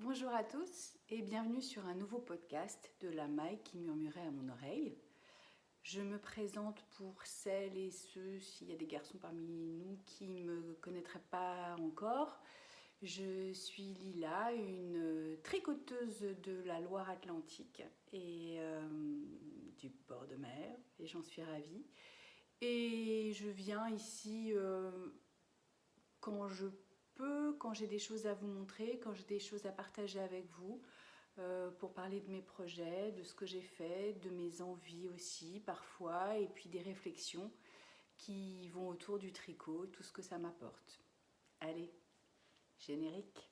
Bonjour à tous et bienvenue sur un nouveau podcast de la maille qui murmurait à mon oreille. Je me présente pour celles et ceux, s'il y a des garçons parmi nous qui ne me connaîtraient pas encore. Je suis Lila, une tricoteuse de la Loire-Atlantique et du bord de mer, et j'en suis ravie. Et je viens ici quand je peux, quand j'ai des choses à vous montrer, quand j'ai des choses à partager avec vous, pour parler de mes projets, de ce que j'ai fait, de mes envies aussi parfois, et puis des réflexions qui vont autour du tricot, tout ce que ça m'apporte. Allez, générique.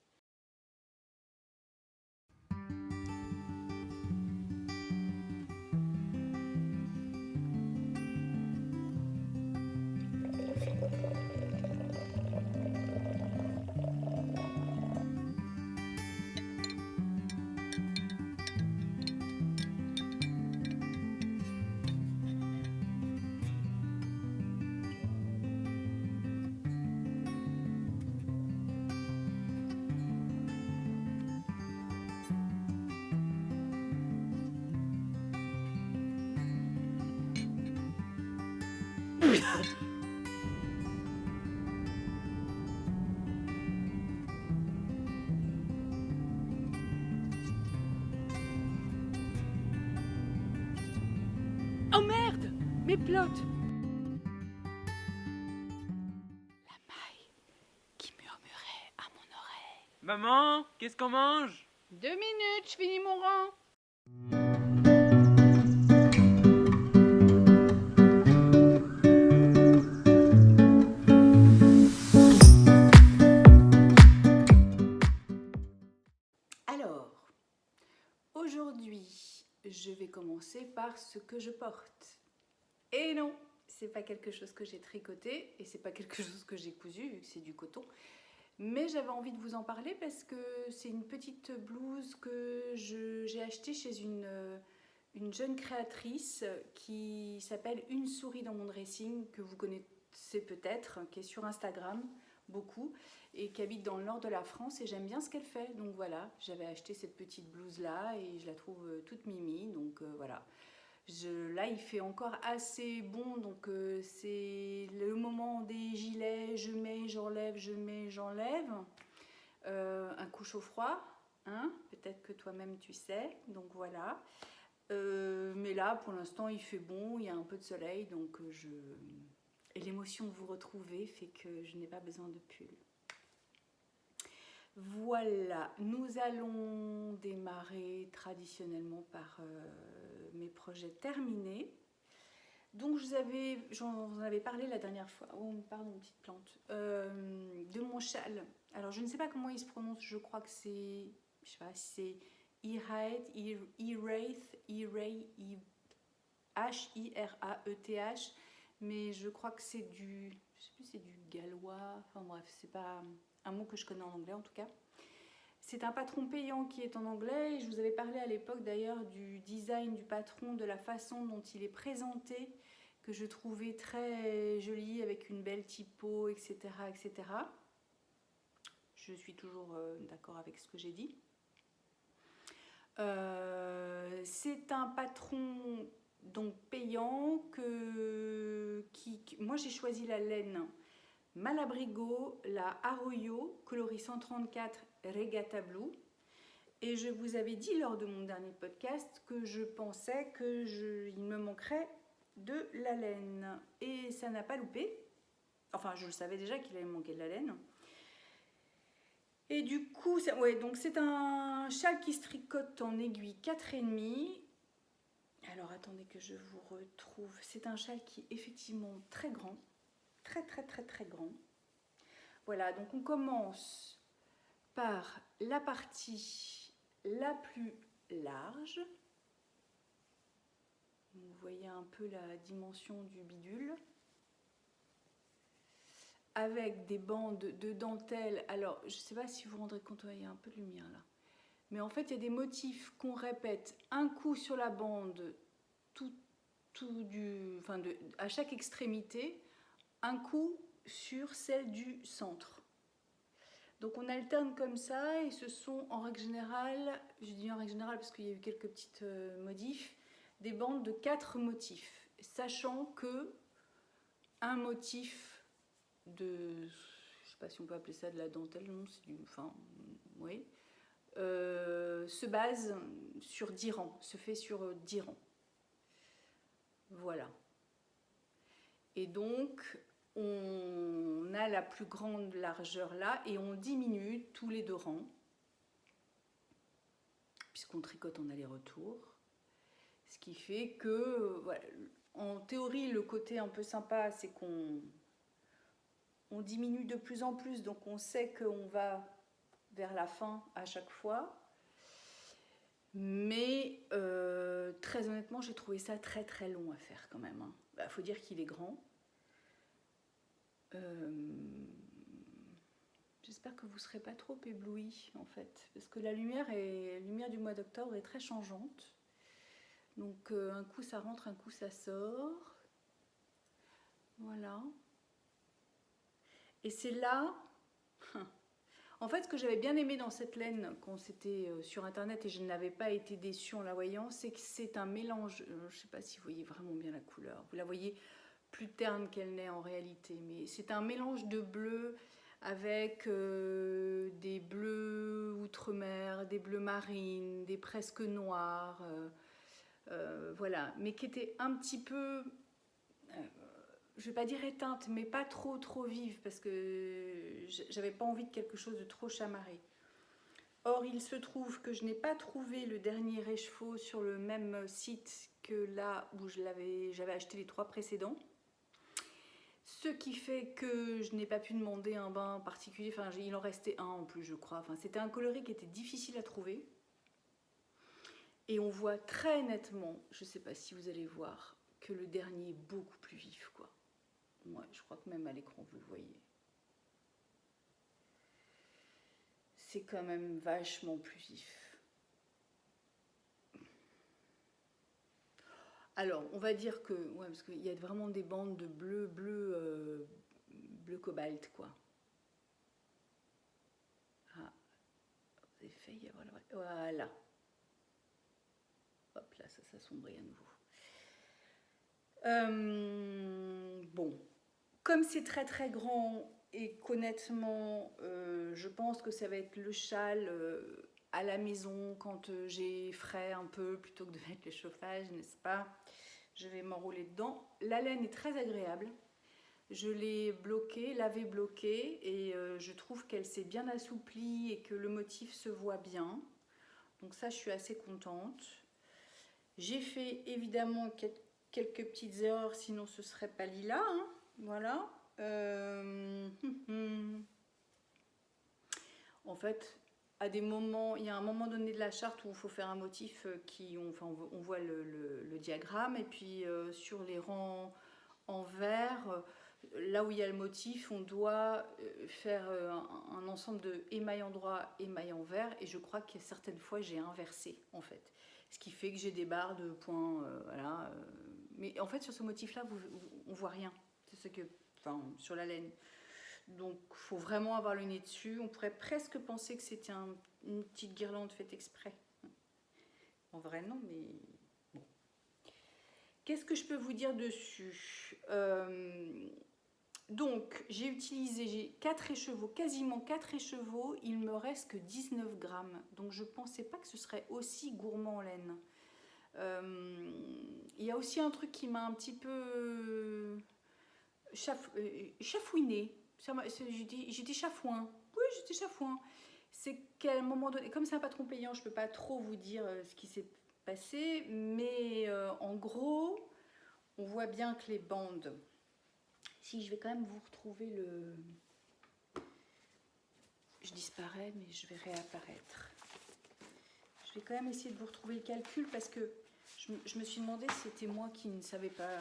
Oh merde, mes plottes. La maille qui murmurait à mon oreille. Maman, qu'est-ce qu'on mange? 2 minutes, je finis mon rang. Alors, aujourd'hui, je vais commencer par ce que je porte. Et non, c'est pas quelque chose que j'ai tricoté et c'est pas quelque chose que j'ai cousu vu que c'est du coton. Mais j'avais envie de vous en parler parce que c'est une petite blouse que j'ai achetée chez une jeune créatrice qui s'appelle Une souris dans mon dressing, que vous connaissez peut-être, qui est sur Instagram beaucoup et qui habite dans le nord de la France, et j'aime bien ce qu'elle fait. Donc voilà, j'avais acheté cette petite blouse là et je la trouve toute mimi, donc voilà. Là, il fait encore assez bon, donc c'est le moment des gilets. Je mets, j'enlève, je mets, j'enlève. Un coup chaud-froid, hein, peut-être que toi-même tu sais, donc voilà. Mais là, pour l'instant, il fait bon, il y a un peu de soleil, donc et l'émotion de vous retrouver fait que je n'ai pas besoin de pull. Voilà, nous allons démarrer traditionnellement par mes projets terminés. Donc j'en avais parlé la dernière fois, oh pardon, petite plante, de mon châle. Alors je ne sais pas comment il se prononce, je crois que c'est, je sais pas, c'est Hiraeth, H-I-R-A-E-T-H, mais je crois que c'est du, je sais plus, c'est du gallois, enfin bref, c'est pas un mot que je connais en anglais en tout cas. C'est un patron payant qui est en anglais, et je vous avais parlé à l'époque d'ailleurs du design du patron, de la façon dont il est présenté, que je trouvais très joli, avec une belle typo, etc. etc. Je suis toujours d'accord avec ce que j'ai dit. C'est un patron donc payant moi j'ai choisi la laine Malabrigo, la Arroyo coloris 134 Regatta Blue. Et je vous avais dit lors de mon dernier podcast que je pensais qu'il me manquerait de la laine. Et ça n'a pas loupé. Enfin, je le savais déjà qu'il allait me manquer de la laine. Et du coup, donc c'est un châle qui se tricote en aiguille 4,5. Alors attendez que je vous retrouve. C'est un châle qui est effectivement très grand. Très très très très grand. Voilà, donc on commence par la partie la plus large. Vous voyez un peu la dimension du bidule. Avec des bandes de dentelle. Alors, je ne sais pas si vous vous rendrez compte, il y a un peu de lumière là. Mais en fait, il y a des motifs qu'on répète un coup sur la bande, à chaque extrémité, un coup sur celle du centre. Donc on alterne comme ça et ce sont en règle générale, je dis en règle générale parce qu'il y a eu quelques petites modifs, des bandes de 4 motifs, sachant que un motif de, je sais pas si on peut appeler ça de la dentelle, non, c'est du, enfin, oui, se base sur 10 rangs, se fait sur 10 rangs. Voilà. Et donc, on a la plus grande largeur là et on diminue tous les 2 rangs, puisqu'on tricote en aller-retour. Ce qui fait que, voilà, en théorie, le côté un peu sympa, c'est qu'on diminue de plus en plus, donc on sait qu'on va vers la fin à chaque fois. Mais très honnêtement, j'ai trouvé ça très très long à faire quand même. Faut dire qu'il est grand. J'espère que vous ne serez pas trop éblouis en fait, parce que la lumière du mois d'octobre est très changeante. Donc un coup ça rentre, un coup ça sort. Voilà. Et c'est là, en fait, ce que j'avais bien aimé dans cette laine quand c'était sur internet et je n'avais pas été déçue en la voyant, c'est que c'est un mélange, je ne sais pas si vous voyez vraiment bien la couleur, vous la voyez plus terne qu'elle n'est en réalité, mais c'est un mélange de bleu avec des bleus outre-mer, des bleus marines, des presque noirs, voilà, mais qui était un petit peu, je vais pas dire éteinte, mais pas trop vive, parce que j'avais pas envie de quelque chose de trop chamarré. Or, il se trouve que je n'ai pas trouvé le dernier écheveau sur le même site que là où j'avais acheté les 3 précédents. Ce qui fait que je n'ai pas pu demander un bain particulier, enfin il en restait un en plus je crois, enfin, c'était un coloris qui était difficile à trouver. Et on voit très nettement, je ne sais pas si vous allez voir, que le dernier est beaucoup plus vif quoi. Ouais, je crois que même à l'écran vous le voyez. C'est quand même vachement plus vif. Alors, on va dire que, ouais, parce qu'il y a vraiment des bandes de bleu cobalt, quoi. Ah, vous avez failli avoir le vrai. Voilà. Hop là, ça s'assombrit à nouveau. Bon, comme c'est très très grand et qu'honnêtement, je pense que ça va être le châle à la maison quand j'ai frais un peu plutôt que de mettre le chauffage, n'est-ce pas? Je vais m'enrouler dedans. La laine est très agréable. Je l'ai bloquée, lavé bloquée et je trouve qu'elle s'est bien assouplie et que le motif se voit bien. Donc ça, je suis assez contente. J'ai fait évidemment quelques petites erreurs, sinon ce serait pas lilas. Hein. Voilà. En fait, à des moments, il y a un moment donné de la charte où il faut faire un motif on voit le diagramme et puis sur les rangs en vert, là où il y a le motif, on doit faire un ensemble de émail en droit, émail en vert et je crois que certaines fois j'ai inversé en fait. Ce qui fait que j'ai des barres de points, voilà. Mais en fait sur ce motif là, on voit rien. C'est ce que, enfin, sur la laine. Donc il faut vraiment avoir le nez dessus. On pourrait presque penser que c'était une petite guirlande faite exprès. En vrai non, mais bon. Qu'est-ce que je peux vous dire dessus? Donc j'ai utilisé 4 écheveaux, quasiment 4 écheveaux. Il me reste que 19 grammes. Donc je ne pensais pas que ce serait aussi gourmand en laine. Il y a aussi un truc qui m'a un petit peu chafouiné. J'étais chafouin. Oui, j'étais chafouin. C'est qu'à un moment donné, comme c'est un patron payant, je ne peux pas trop vous dire ce qui s'est passé, mais en gros, on voit bien que les bandes. Si je vais quand même vous retrouver le. Je disparais, mais je vais réapparaître. Je vais quand même essayer de vous retrouver le calcul parce que je me suis demandé si c'était moi qui ne savais pas.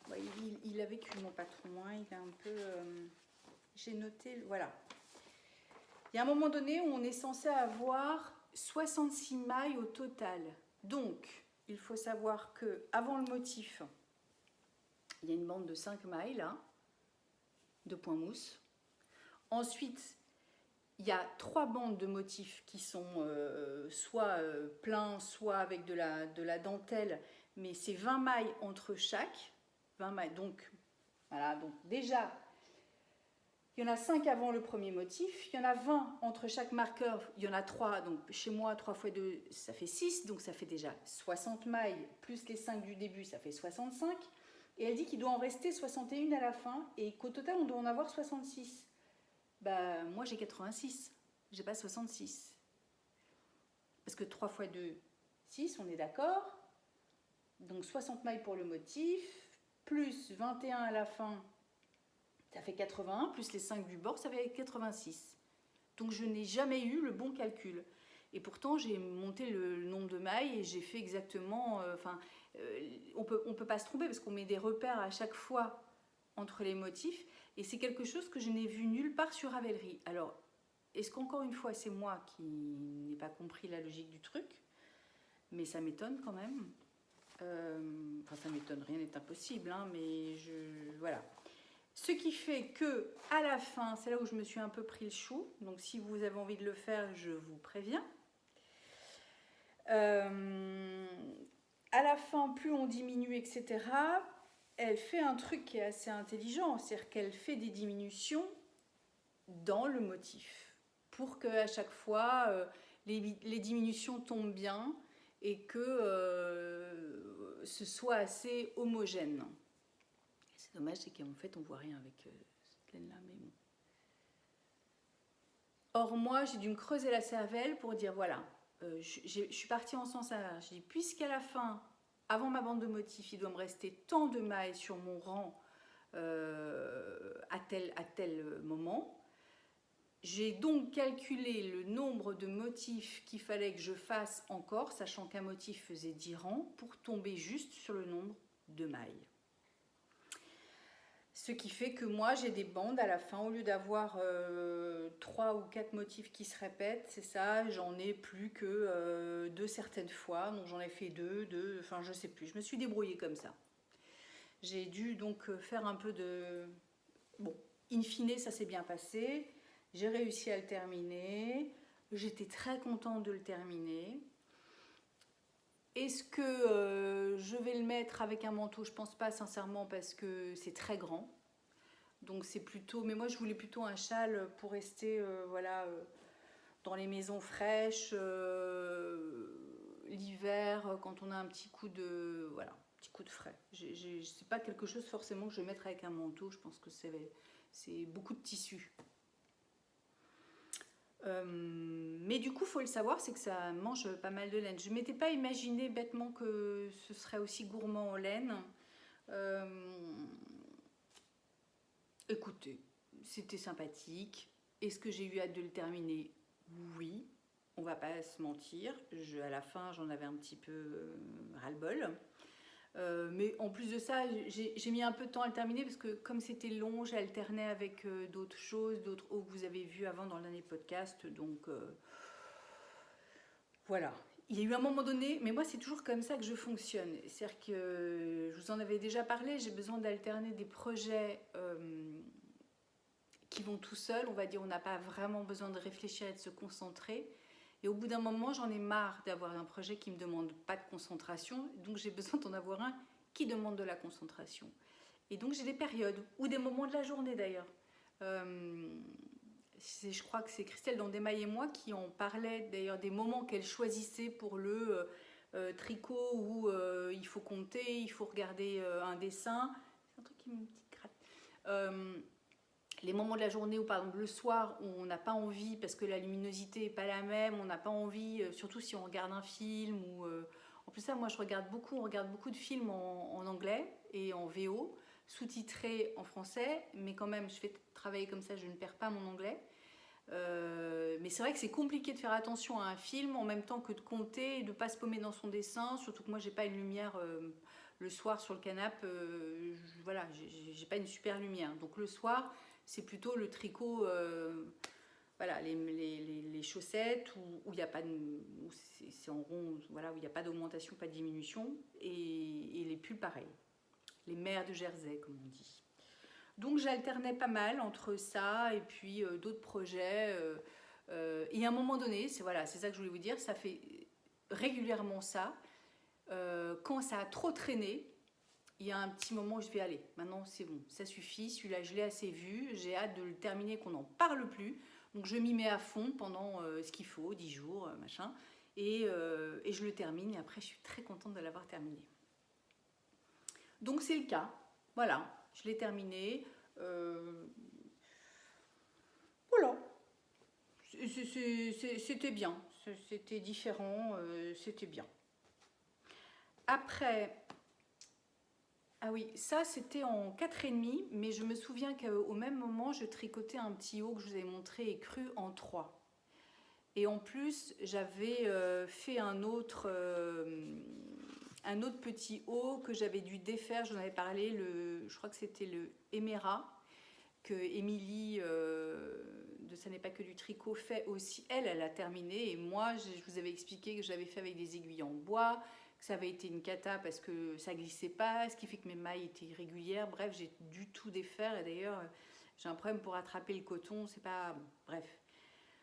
Ouais, il a vécu mon patron, hein, il a un peu. J'ai noté, voilà. Il y a un moment donné où on est censé avoir 66 mailles au total. Donc, il faut savoir que avant le motif, il y a une bande de 5 mailles là, de point mousse. Ensuite, il y a 3 bandes de motifs qui sont soit pleins, soit avec de la dentelle, mais c'est 20 mailles entre chaque. 20 mailles, donc voilà, donc déjà, il y en a 5 avant le premier motif, il y en a 20 entre chaque marqueur, il y en a 3, donc chez moi 3 x 2, ça fait 6, donc ça fait déjà 60 mailles, plus les 5 du début, ça fait 65. Et elle dit qu'il doit en rester 61 à la fin, et qu'au total, on doit en avoir 66. Bah, moi j'ai 86, j'ai pas 66. Parce que 3 x 2, 6, on est d'accord. Donc 60 mailles pour le motif, plus 21 à la fin, ça fait 81, plus les 5 du bord, ça fait 86. Donc je n'ai jamais eu le bon calcul. Et pourtant j'ai monté le nombre de mailles et j'ai fait exactement... on peut pas se tromper parce qu'on met des repères à chaque fois entre les motifs. Et c'est quelque chose que je n'ai vu nulle part sur Ravelry. Alors, est-ce qu'encore une fois, c'est moi qui n'ai pas compris la logique du truc? Mais ça m'étonne quand même. Enfin, ça m'étonne, rien n'est impossible, hein, mais voilà. Ce qui fait que, à la fin, c'est là où je me suis un peu pris le chou. Donc, si vous avez envie de le faire, je vous préviens. À la fin, plus on diminue, etc., elle fait un truc qui est assez intelligent, c'est-à-dire qu'elle fait des diminutions dans le motif pour qu'à chaque fois les diminutions tombent bien et que ce soit assez homogène. C'est dommage, c'est qu'en fait on voit rien avec cette laine là, mais bon. Or moi j'ai dû me creuser la cervelle pour dire voilà, je suis partie en sens inverse. J'ai dit puisqu'à la fin, avant ma bande de motifs, il doit me rester tant de mailles sur mon rang à tel moment. J'ai donc calculé le nombre de motifs qu'il fallait que je fasse encore, sachant qu'un motif faisait 10 rangs, pour tomber juste sur le nombre de mailles. Ce qui fait que moi j'ai des bandes à la fin, au lieu d'avoir 3 ou 4 motifs qui se répètent, c'est ça, j'en ai plus que 2 certaines fois, donc j'en ai fait 2, enfin je sais plus, je me suis débrouillée comme ça. J'ai dû donc faire un peu de... Bon, in fine ça s'est bien passé, j'ai réussi à le terminer, j'étais très contente de le terminer. Est-ce que je vais le mettre avec un manteau? Je pense pas sincèrement parce que c'est très grand. Donc c'est plutôt... Mais moi je voulais plutôt un châle pour rester voilà, dans les maisons fraîches, l'hiver, quand on a un petit coup de... Voilà, petit coup de frais. C'est pas quelque chose forcément que je vais mettre avec un manteau, je pense que c'est beaucoup de tissu. Mais du coup, il faut le savoir, c'est que ça mange pas mal de laine. Je ne m'étais pas imaginé bêtement que ce serait aussi gourmand en laine. Écoutez, c'était sympathique. Est-ce que j'ai eu hâte de le terminer? Oui, on va pas se mentir. À la fin, j'en avais un petit peu ras-le-bol. Mais en plus de ça, j'ai mis un peu de temps à le terminer parce que comme c'était long, j'ai alterné avec d'autres choses, d'autres hauts que vous avez vus avant dans l'année podcast. Donc voilà. Il y a eu un moment donné, mais moi c'est toujours comme ça que je fonctionne. C'est-à-dire que je vous en avais déjà parlé, j'ai besoin d'alterner des projets qui vont tout seuls. On va dire, on n'a pas vraiment besoin de réfléchir et de se concentrer. Et au bout d'un moment, j'en ai marre d'avoir un projet qui ne me demande pas de concentration. Donc, j'ai besoin d'en avoir un qui demande de la concentration. Et donc, j'ai des périodes, ou des moments de la journée d'ailleurs. Je crois que c'est Christelle Dandemaille et moi qui en parlait d'ailleurs des moments qu'elle choisissait pour le tricot où il faut compter, il faut regarder un dessin. C'est un truc qui me gratte. Les moments de la journée où par exemple le soir où on n'a pas envie parce que la luminosité n'est pas la même, on n'a pas envie, surtout si on regarde un film ou en plus ça moi on regarde beaucoup de films en anglais et en VO, sous-titrés en français, mais quand même je fais travailler comme ça, je ne perds pas mon anglais. Mais c'est vrai que c'est compliqué de faire attention à un film en même temps que de compter et de ne pas se paumer dans son dessin, surtout que moi j'ai pas une lumière le soir sur le canapé, voilà, j'ai pas une super lumière, donc le soir c'est plutôt le tricot, voilà, les chaussettes où il n'y a pas c'est en rond, voilà, où il n'y a pas d'augmentation, pas de diminution, et les pulls pareil, les mères de Jersey comme on dit. Donc j'alternais pas mal entre ça et puis d'autres projets. Et à un moment donné, c'est voilà, c'est ça que je voulais vous dire, ça fait régulièrement ça. Quand ça a trop traîné, il y a un petit moment où je vais aller. Maintenant, c'est bon, ça suffit. Celui-là, je l'ai assez vu. J'ai hâte de le terminer, qu'on n'en parle plus. Donc, je m'y mets à fond pendant ce qu'il faut, 10 jours, machin. Et je le termine. Et après, je suis très contente de l'avoir terminé. Donc, c'est le cas. Voilà, je l'ai terminé. Voilà. C'était bien. C'était différent. C'était bien. Après... Ah oui, ça c'était en 4,5, mais je me souviens qu'au même moment, je tricotais un petit haut que je vous avais montré et cru en 3. Et en plus, j'avais fait un autre petit haut que j'avais dû défaire, j'en avais parlé, je crois que c'était le Emera, que Émilie de Ça n'est pas que du tricot fait aussi. Elle a terminé, et moi, je vous avais expliqué que je l'avais fait avec des aiguilles en bois, que ça avait été une cata parce que ça glissait pas, ce qui fait que mes mailles étaient irrégulières. Bref, j'ai dû tout défaire, et d'ailleurs j'ai un problème pour attraper le coton, c'est pas... Bon, bref,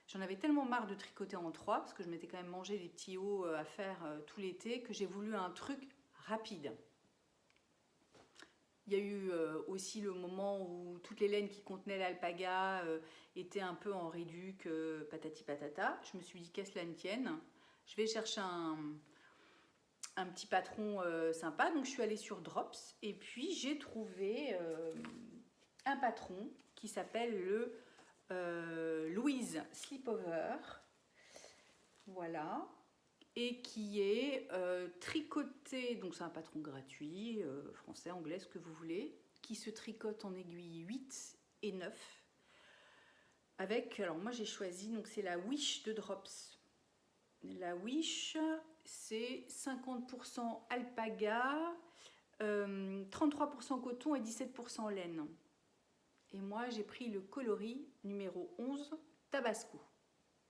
j'en avais tellement marre de tricoter en 3 parce que je m'étais quand même mangé des petits hauts à faire tout l'été, que j'ai voulu un truc rapide. Il y a eu aussi le moment où toutes les laines qui contenaient l'alpaga étaient un peu en réduc, patati patata. Je me suis dit qu'à cela ne tienne, je vais chercher un petit patron sympa. Donc je suis allée sur Drops et puis j'ai trouvé un patron qui s'appelle le Louise Slipover, voilà, et qui est tricoté, donc c'est un patron gratuit, français, anglais, ce que vous voulez, qui se tricote en aiguille 8 et 9 avec, alors moi j'ai choisi, donc c'est la Wish de Drops. La Wish, c'est 50% alpaga, 33% coton et 17% laine. Et moi, j'ai pris le coloris numéro 11, Tabasco.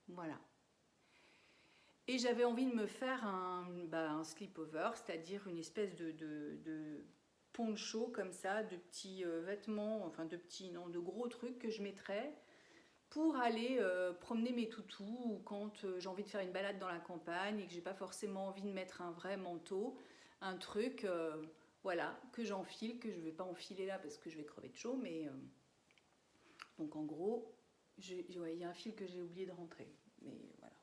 Voilà. Et j'avais envie de me faire un slip-over, c'est-à-dire une espèce de poncho comme ça, de petits vêtements, enfin de gros trucs que je mettrais pour aller promener mes toutous, ou quand j'ai envie de faire une balade dans la campagne et que j'ai pas forcément envie de mettre un vrai manteau, un truc, voilà, que j'enfile, que je vais pas enfiler là parce que je vais crever de chaud, mais donc en gros, il y a un fil que j'ai oublié de rentrer, mais voilà.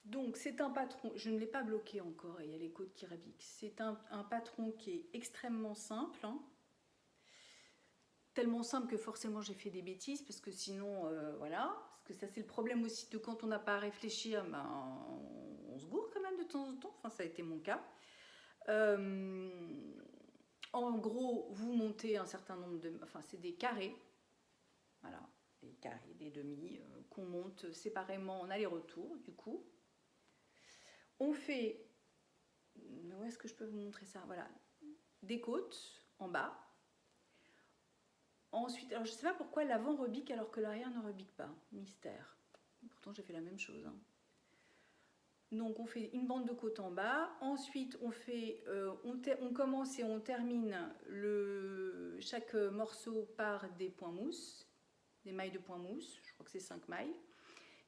Donc c'est un patron, je ne l'ai pas bloqué encore, il y a les côtes qui rabiquent. C'est un patron qui est extrêmement simple, hein. Tellement simple que forcément j'ai fait des bêtises, parce que sinon, voilà, parce que ça c'est le problème aussi de quand on n'a pas à réfléchir, ben, on se gourre quand même de temps en temps, enfin ça a été mon cas. En gros, vous montez un certain nombre de... Enfin, c'est des carrés, voilà, des carrés, des demi, qu'on monte séparément en aller-retour, du coup. On fait... Où est-ce que je peux vous montrer ça? Voilà, des côtes en bas. Ensuite, alors je ne sais pas pourquoi l'avant rebique alors que l'arrière ne rebique pas. Mystère. Pourtant, j'ai fait la même chose, hein. Donc, on fait une bande de côte en bas. Ensuite, on fait, on commence et on termine chaque morceau par des points mousse, des mailles de points mousse. Je crois que c'est 5 mailles.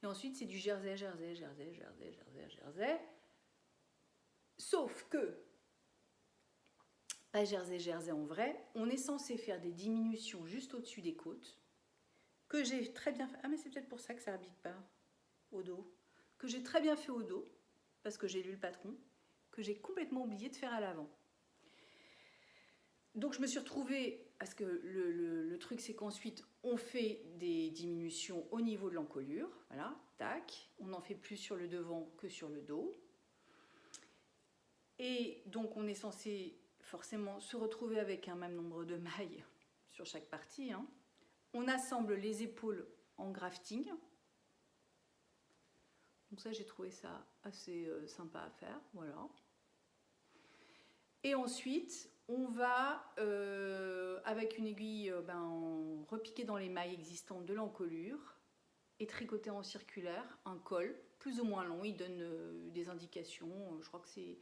Et ensuite, c'est du jersey, jersey, jersey, jersey, jersey, jersey. Sauf que, pas jersey, jersey en vrai, on est censé faire des diminutions juste au-dessus des côtes, que j'ai très bien fait. Ah, mais c'est peut-être pour ça que ça ne rebique pas au dos. Que j'ai très bien fait au dos, parce que j'ai lu le patron, que j'ai complètement oublié de faire à l'avant. Donc je me suis retrouvée, parce que le truc c'est qu'ensuite on fait des diminutions au niveau de l'encolure, voilà, tac, on n'en fait plus sur le devant que sur le dos. Et donc on est censé forcément se retrouver avec un même nombre de mailles sur chaque partie, hein. On assemble les épaules en grafting. Donc ça, j'ai trouvé ça assez sympa à faire, voilà. Et ensuite, on va, avec une aiguille, repiquer dans les mailles existantes de l'encolure et tricoter en circulaire un col plus ou moins long. Il donne des indications, je crois que c'est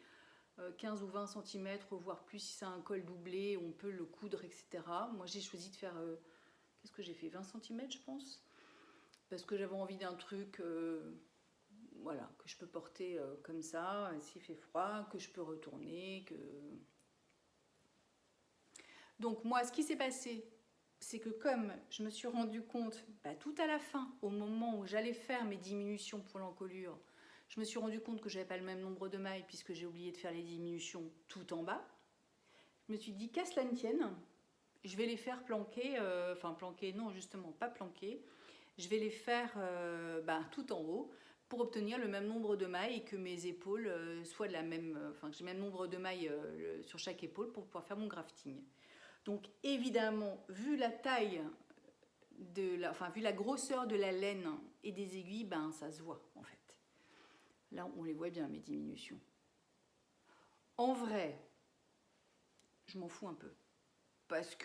15 ou 20 cm, voire plus si c'est un col doublé, on peut le coudre, etc. Moi j'ai choisi de faire, qu'est-ce que j'ai fait, 20 cm je pense, parce que j'avais envie d'un truc voilà, que je peux porter comme ça, s'il fait froid, que je peux retourner. Donc moi, ce qui s'est passé, c'est que comme je me suis rendu compte, tout à la fin, au moment où j'allais faire mes diminutions pour l'encolure, je me suis rendu compte que je n'avais pas le même nombre de mailles puisque j'ai oublié de faire les diminutions tout en bas. Je me suis dit, qu'à cela ne tienne, je vais les faire planquer, enfin planquer, non justement pas planquer, je vais les faire tout en haut pour obtenir le même nombre de mailles et que mes épaules soient de la même, enfin que j'ai le même nombre de mailles sur chaque épaule pour pouvoir faire mon grafting. Donc évidemment, vu la taille, vu la grosseur de la laine et des aiguilles, ça se voit en fait. Là, on les voit bien, mes diminutions. En vrai, je m'en fous un peu. Parce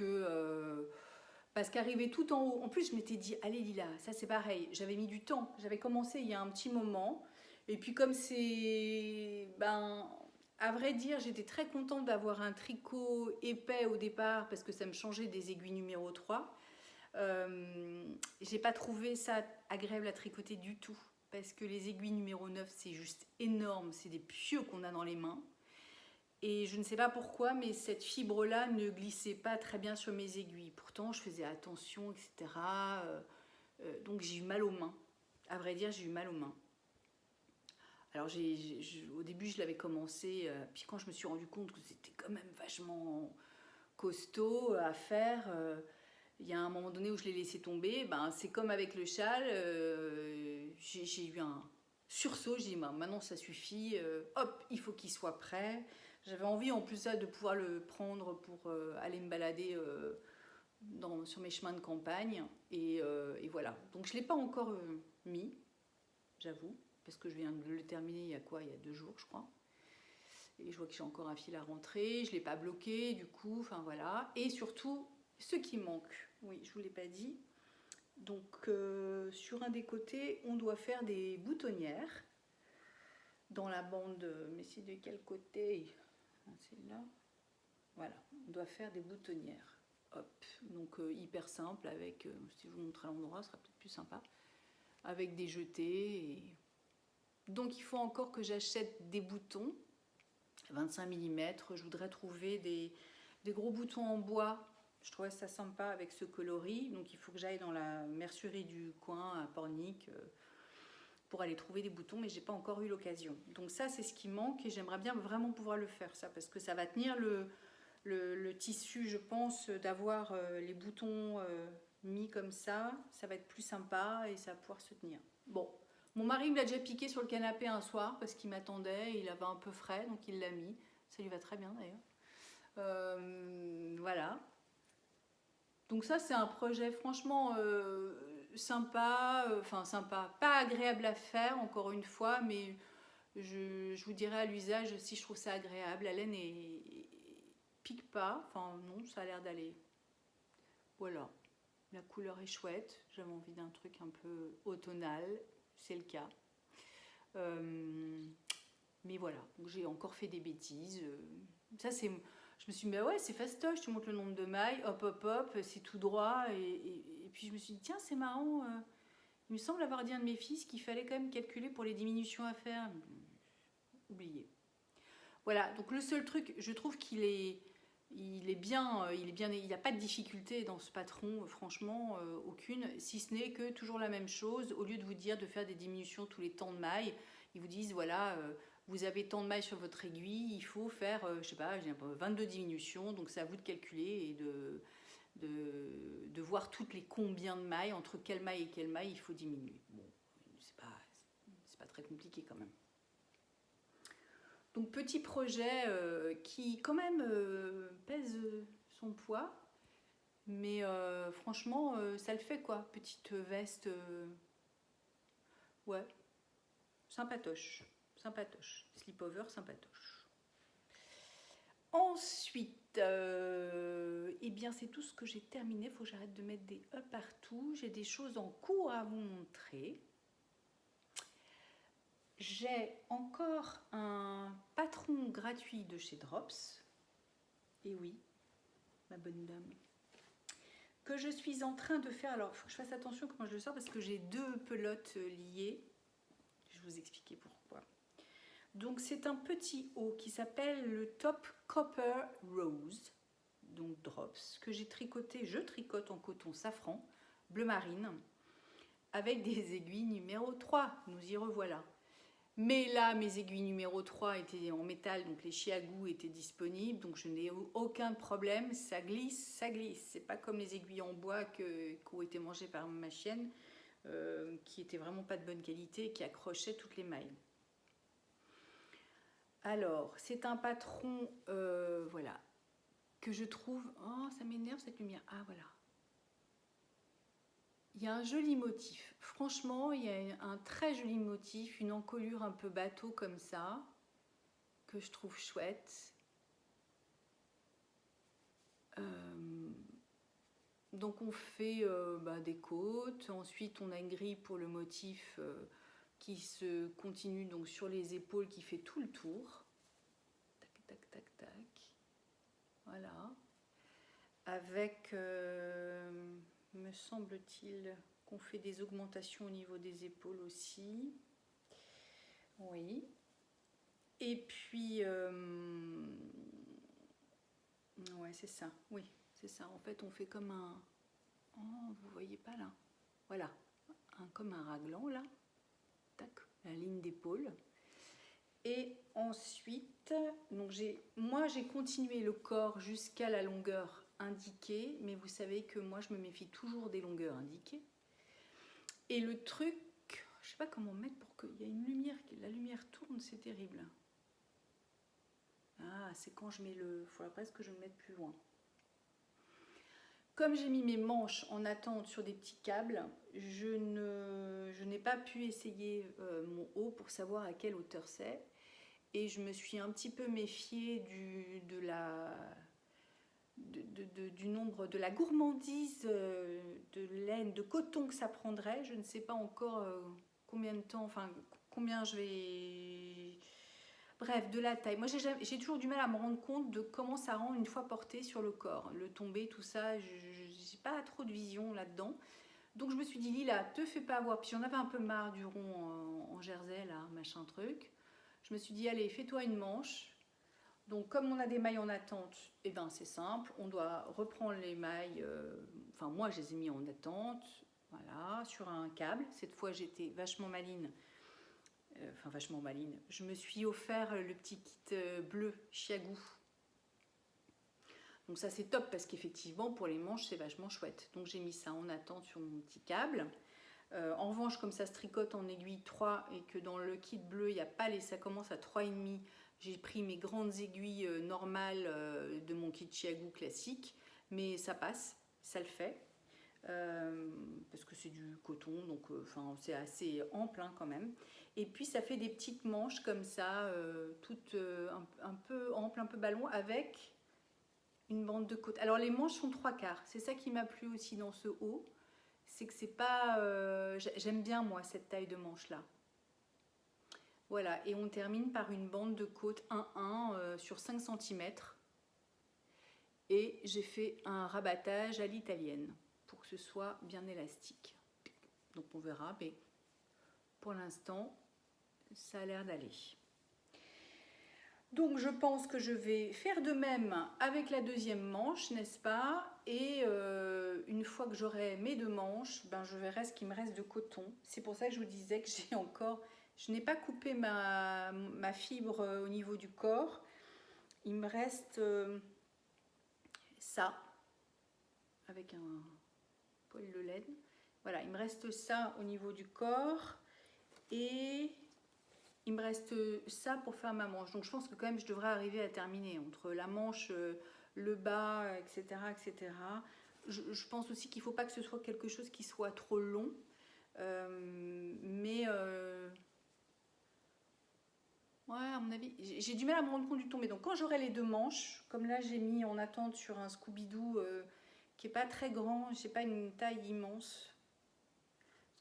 qu'arriver tout en haut, en plus je m'étais dit, allez Lila, ça c'est pareil, j'avais mis du temps, j'avais commencé il y a un petit moment, et puis comme c'est, à vrai dire, j'étais très contente d'avoir un tricot épais au départ, parce que ça me changeait des aiguilles numéro 3, j'ai pas trouvé ça agréable à tricoter du tout, parce que les aiguilles numéro 9 c'est juste énorme, c'est des pieux qu'on a dans les mains. Et je ne sais pas pourquoi, mais cette fibre-là ne glissait pas très bien sur mes aiguilles. Pourtant, je faisais attention, etc. Donc j'ai eu mal aux mains. À vrai dire, j'ai eu mal aux mains. Alors au début, je l'avais commencé, puis quand je me suis rendu compte que c'était quand même vachement costaud à faire, il y a un moment donné où je l'ai laissé tomber. C'est comme avec le châle, j'ai eu un sursaut. J'ai dit, maintenant ça suffit, hop, il faut qu'il soit prêt. J'avais envie en plus de pouvoir le prendre pour aller me balader sur mes chemins de campagne. Et voilà. Donc je ne l'ai pas encore mis, j'avoue, parce que je viens de le terminer il y a 2 jours, je crois. Et je vois que j'ai encore un fil à rentrer. Je ne l'ai pas bloqué, du coup, enfin voilà. Et surtout, ce qui manque, oui, je ne vous l'ai pas dit. Donc sur un des côtés, on doit faire des boutonnières. Dans la bande, mais c'est de quel côté ? C'est là. Voilà, on doit faire des boutonnières. Hop, donc hyper simple avec, si je vous montre à l'endroit, ce sera peut-être plus sympa, avec des jetés. Donc il faut encore que j'achète des boutons, 25 mm. Je voudrais trouver des gros boutons en bois. Je trouvais ça sympa avec ce coloris. Donc il faut que j'aille dans la mercerie du coin à Pornic pour aller trouver des boutons, mais j'ai pas encore eu l'occasion. Donc ça, c'est ce qui manque et j'aimerais bien vraiment pouvoir le faire, ça, parce que ça va tenir le tissu, je pense, d'avoir les boutons mis comme ça va être plus sympa et ça va pouvoir se tenir. Bon, mon mari me l'a déjà piqué sur le canapé un soir parce qu'il m'attendait, il avait un peu frais, donc il l'a mis. Ça lui va très bien d'ailleurs. Voilà. Donc ça, c'est un projet franchement sympa, sympa, pas agréable à faire encore une fois, mais je vous dirai à l'usage si je trouve ça agréable. La laine pique pas, enfin non, ça a l'air d'aller. Voilà, la couleur est chouette, j'avais envie d'un truc un peu automnal, c'est le cas. Mais voilà, j'ai encore fait des bêtises. Ça c'est... Je me suis dit, ouais, c'est fastoche, tu montes le nombre de mailles, hop, hop, hop, c'est tout droit. Et puis je me suis dit, tiens, c'est marrant. Il me semble avoir dit à un de mes fils qu'il fallait quand même calculer pour les diminutions à faire. Oublié. Voilà, donc le seul truc, je trouve qu'il est bien, il n'y a pas de difficulté dans ce patron, franchement, aucune, si ce n'est que toujours la même chose. Au lieu de vous dire de faire des diminutions tous les temps de mailles, ils vous disent, voilà... vous avez tant de mailles sur votre aiguille, il faut faire, je sais pas, 22 diminutions, donc c'est à vous de calculer et de voir toutes les combien de mailles, entre quelle maille et quelle maille il faut diminuer. Bon, c'est pas très compliqué quand même. Donc petit projet qui quand même pèse son poids, mais franchement ça le fait quoi, petite veste, ouais, sympatoche. Sympatoche, slip-over sympatoche. Ensuite, eh bien c'est tout ce que j'ai terminé. Il faut que j'arrête de mettre des E partout. J'ai des choses en cours à vous montrer. j'ai encore un patron gratuit de chez Drops. Et oui, ma bonne dame. Que je suis en train de faire. Alors, il faut que je fasse attention comment je le sors parce que j'ai deux pelotes liées. Je vais vous expliquer pourquoi. Donc, c'est un petit haut qui s'appelle le Top Copper Rose, donc Drops, que j'ai tricoté. Je tricote en coton safran, bleu marine, avec des aiguilles numéro 3. Nous y revoilà. Mais là, mes aiguilles numéro 3 étaient en métal, donc les chiagous étaient disponibles, donc je n'ai aucun problème, ça glisse, ça glisse. C'est pas comme les aiguilles en bois qui ont été mangées par ma chienne, qui étaient vraiment pas de bonne qualité et qui accrochaient toutes les mailles. Alors, c'est un patron, voilà, que je trouve... Oh, ça m'énerve cette lumière. Ah, voilà. Il y a un joli motif. Franchement, il y a un très joli motif, une encolure un peu bateau comme ça, que je trouve chouette. Donc on fait des côtes, ensuite on a une grille pour le motif qui se continue donc sur les épaules, qui fait tout le tour. Tac, tac, tac, tac. Voilà. Avec... me semble-t-il qu'on fait des augmentations au niveau des épaules aussi. Oui. Et puis, ouais, c'est ça. Oui, c'est ça. En fait, on fait comme un... Oh, vous voyez pas là? Voilà. Comme un raglan là. Tac, la ligne d'épaule. Et ensuite, donc moi j'ai continué le corps jusqu'à la longueur indiquée, mais vous savez que moi je me méfie toujours des longueurs indiquées. Et le truc, je sais pas comment mettre pour qu'il y ait une lumière, la lumière tourne, c'est terrible. Ah, c'est quand je mets il faudrait presque que je me mette plus loin. Comme j'ai mis mes manches en attente sur des petits câbles, je n'ai pas pu essayer mon haut pour savoir à quelle hauteur c'est. Et je me suis un petit peu méfiée du nombre, de la gourmandise de laine, de coton que ça prendrait. Je ne sais pas encore combien de temps, enfin combien je vais... Bref, de la taille. Moi, j'ai toujours du mal à me rendre compte de comment ça rend une fois porté sur le corps. Le tomber, tout ça, je n'ai pas trop de vision là-dedans. Donc, je me suis dit, Lila, te fais pas avoir. Puis, j'en avais un peu marre du rond en jersey, là, machin truc. Je me suis dit, allez, fais-toi une manche. Donc, comme on a des mailles en attente, eh ben, c'est simple. On doit reprendre les mailles. Enfin, moi, je les ai mis en attente. Voilà, sur un câble. Cette fois, j'étais vachement maline. Enfin vachement maline, je me suis offert le petit kit bleu chiagou. Donc ça c'est top parce qu'effectivement pour les manches c'est vachement chouette. Donc j'ai mis ça en attente sur mon petit câble. En revanche comme ça se tricote en aiguille 3 et que dans le kit bleu il n'y a pas ça commence à 3,5, j'ai pris mes grandes aiguilles normales de mon kit chiagou classique, mais ça passe, ça le fait. Parce que c'est du coton, donc c'est assez ample hein, quand même. Et puis ça fait des petites manches comme ça, toutes un peu amples, un peu ballon, avec une bande de côte. Alors les manches sont 3/4, c'est ça qui m'a plu aussi dans ce haut, c'est que c'est pas... j'aime bien moi cette taille de manche là. Voilà, et on termine par une bande de côte 1,1 sur 5 cm. Et j'ai fait un rabattage à l'italienne pour que ce soit bien élastique. Donc on verra, mais pour l'instant, ça a l'air d'aller. Donc je pense que je vais faire de même avec la deuxième manche, n'est-ce pas? Et une fois que j'aurai mes deux manches, ben, je verrai ce qu'il me reste de coton. C'est pour ça que je vous disais que j'ai encore... Je n'ai pas coupé ma fibre au niveau du corps. Il me reste ça, avec un poil de laine. Voilà, il me reste ça au niveau du corps et il me reste ça pour faire ma manche. Donc je pense que quand même je devrais arriver à terminer entre la manche, le bas, etc. etc. Je pense aussi qu'il ne faut pas que ce soit quelque chose qui soit trop long. Ouais, à mon avis, j'ai du mal à me rendre compte du tombé. Donc quand j'aurai les deux manches, comme là j'ai mis en attente sur un Scooby-Doo qui n'est pas très grand, je sais pas une taille immense.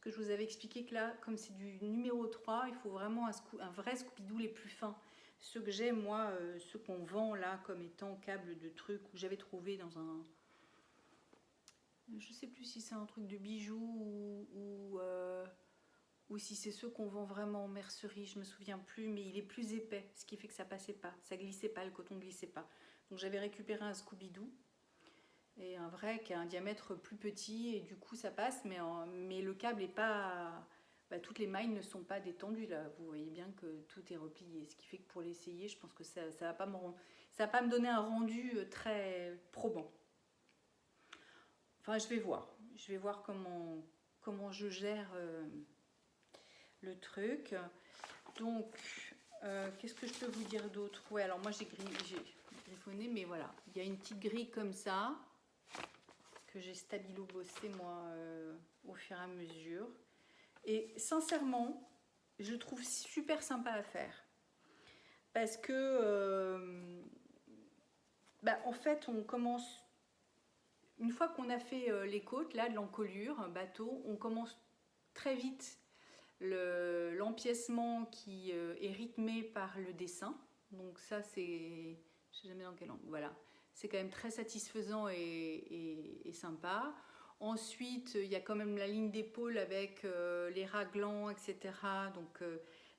que je vous avais expliqué que là, comme c'est du numéro 3, il faut vraiment un vrai Scooby-Doo les plus fins. Ceux que j'ai, moi, ceux qu'on vend là comme étant câbles de trucs, que j'avais trouvé dans un... Je sais plus si c'est un truc de bijoux ou si c'est ceux qu'on vend vraiment en mercerie, je me souviens plus, mais il est plus épais, ce qui fait que ça passait pas, ça glissait pas, le coton glissait pas. Donc j'avais récupéré un Scooby-Doo et un vrai qui a un diamètre plus petit et du coup ça passe, mais le câble est pas... toutes les mailles ne sont pas détendues là, vous voyez bien que tout est replié, ce qui fait que pour l'essayer, je pense que ça va pas me donner un rendu très probant. Enfin, je vais voir comment je gère le truc. Donc, qu'est-ce que je peux vous dire d'autre? Ouais, alors moi j'ai griffonné, mais voilà, il y a une petite grille comme ça que j'ai stabilo bossé moi au fur et à mesure. Et sincèrement, je trouve super sympa à faire parce que en fait, on commence une fois qu'on a fait les côtes là de l'encolure bateau, on commence très vite l'empiècement qui est rythmé par le dessin. Donc ça c'est, je sais jamais dans quel angle, voilà, c'est quand même très satisfaisant et sympa. Ensuite il y a quand même la ligne d'épaule avec les raglans, etc. Donc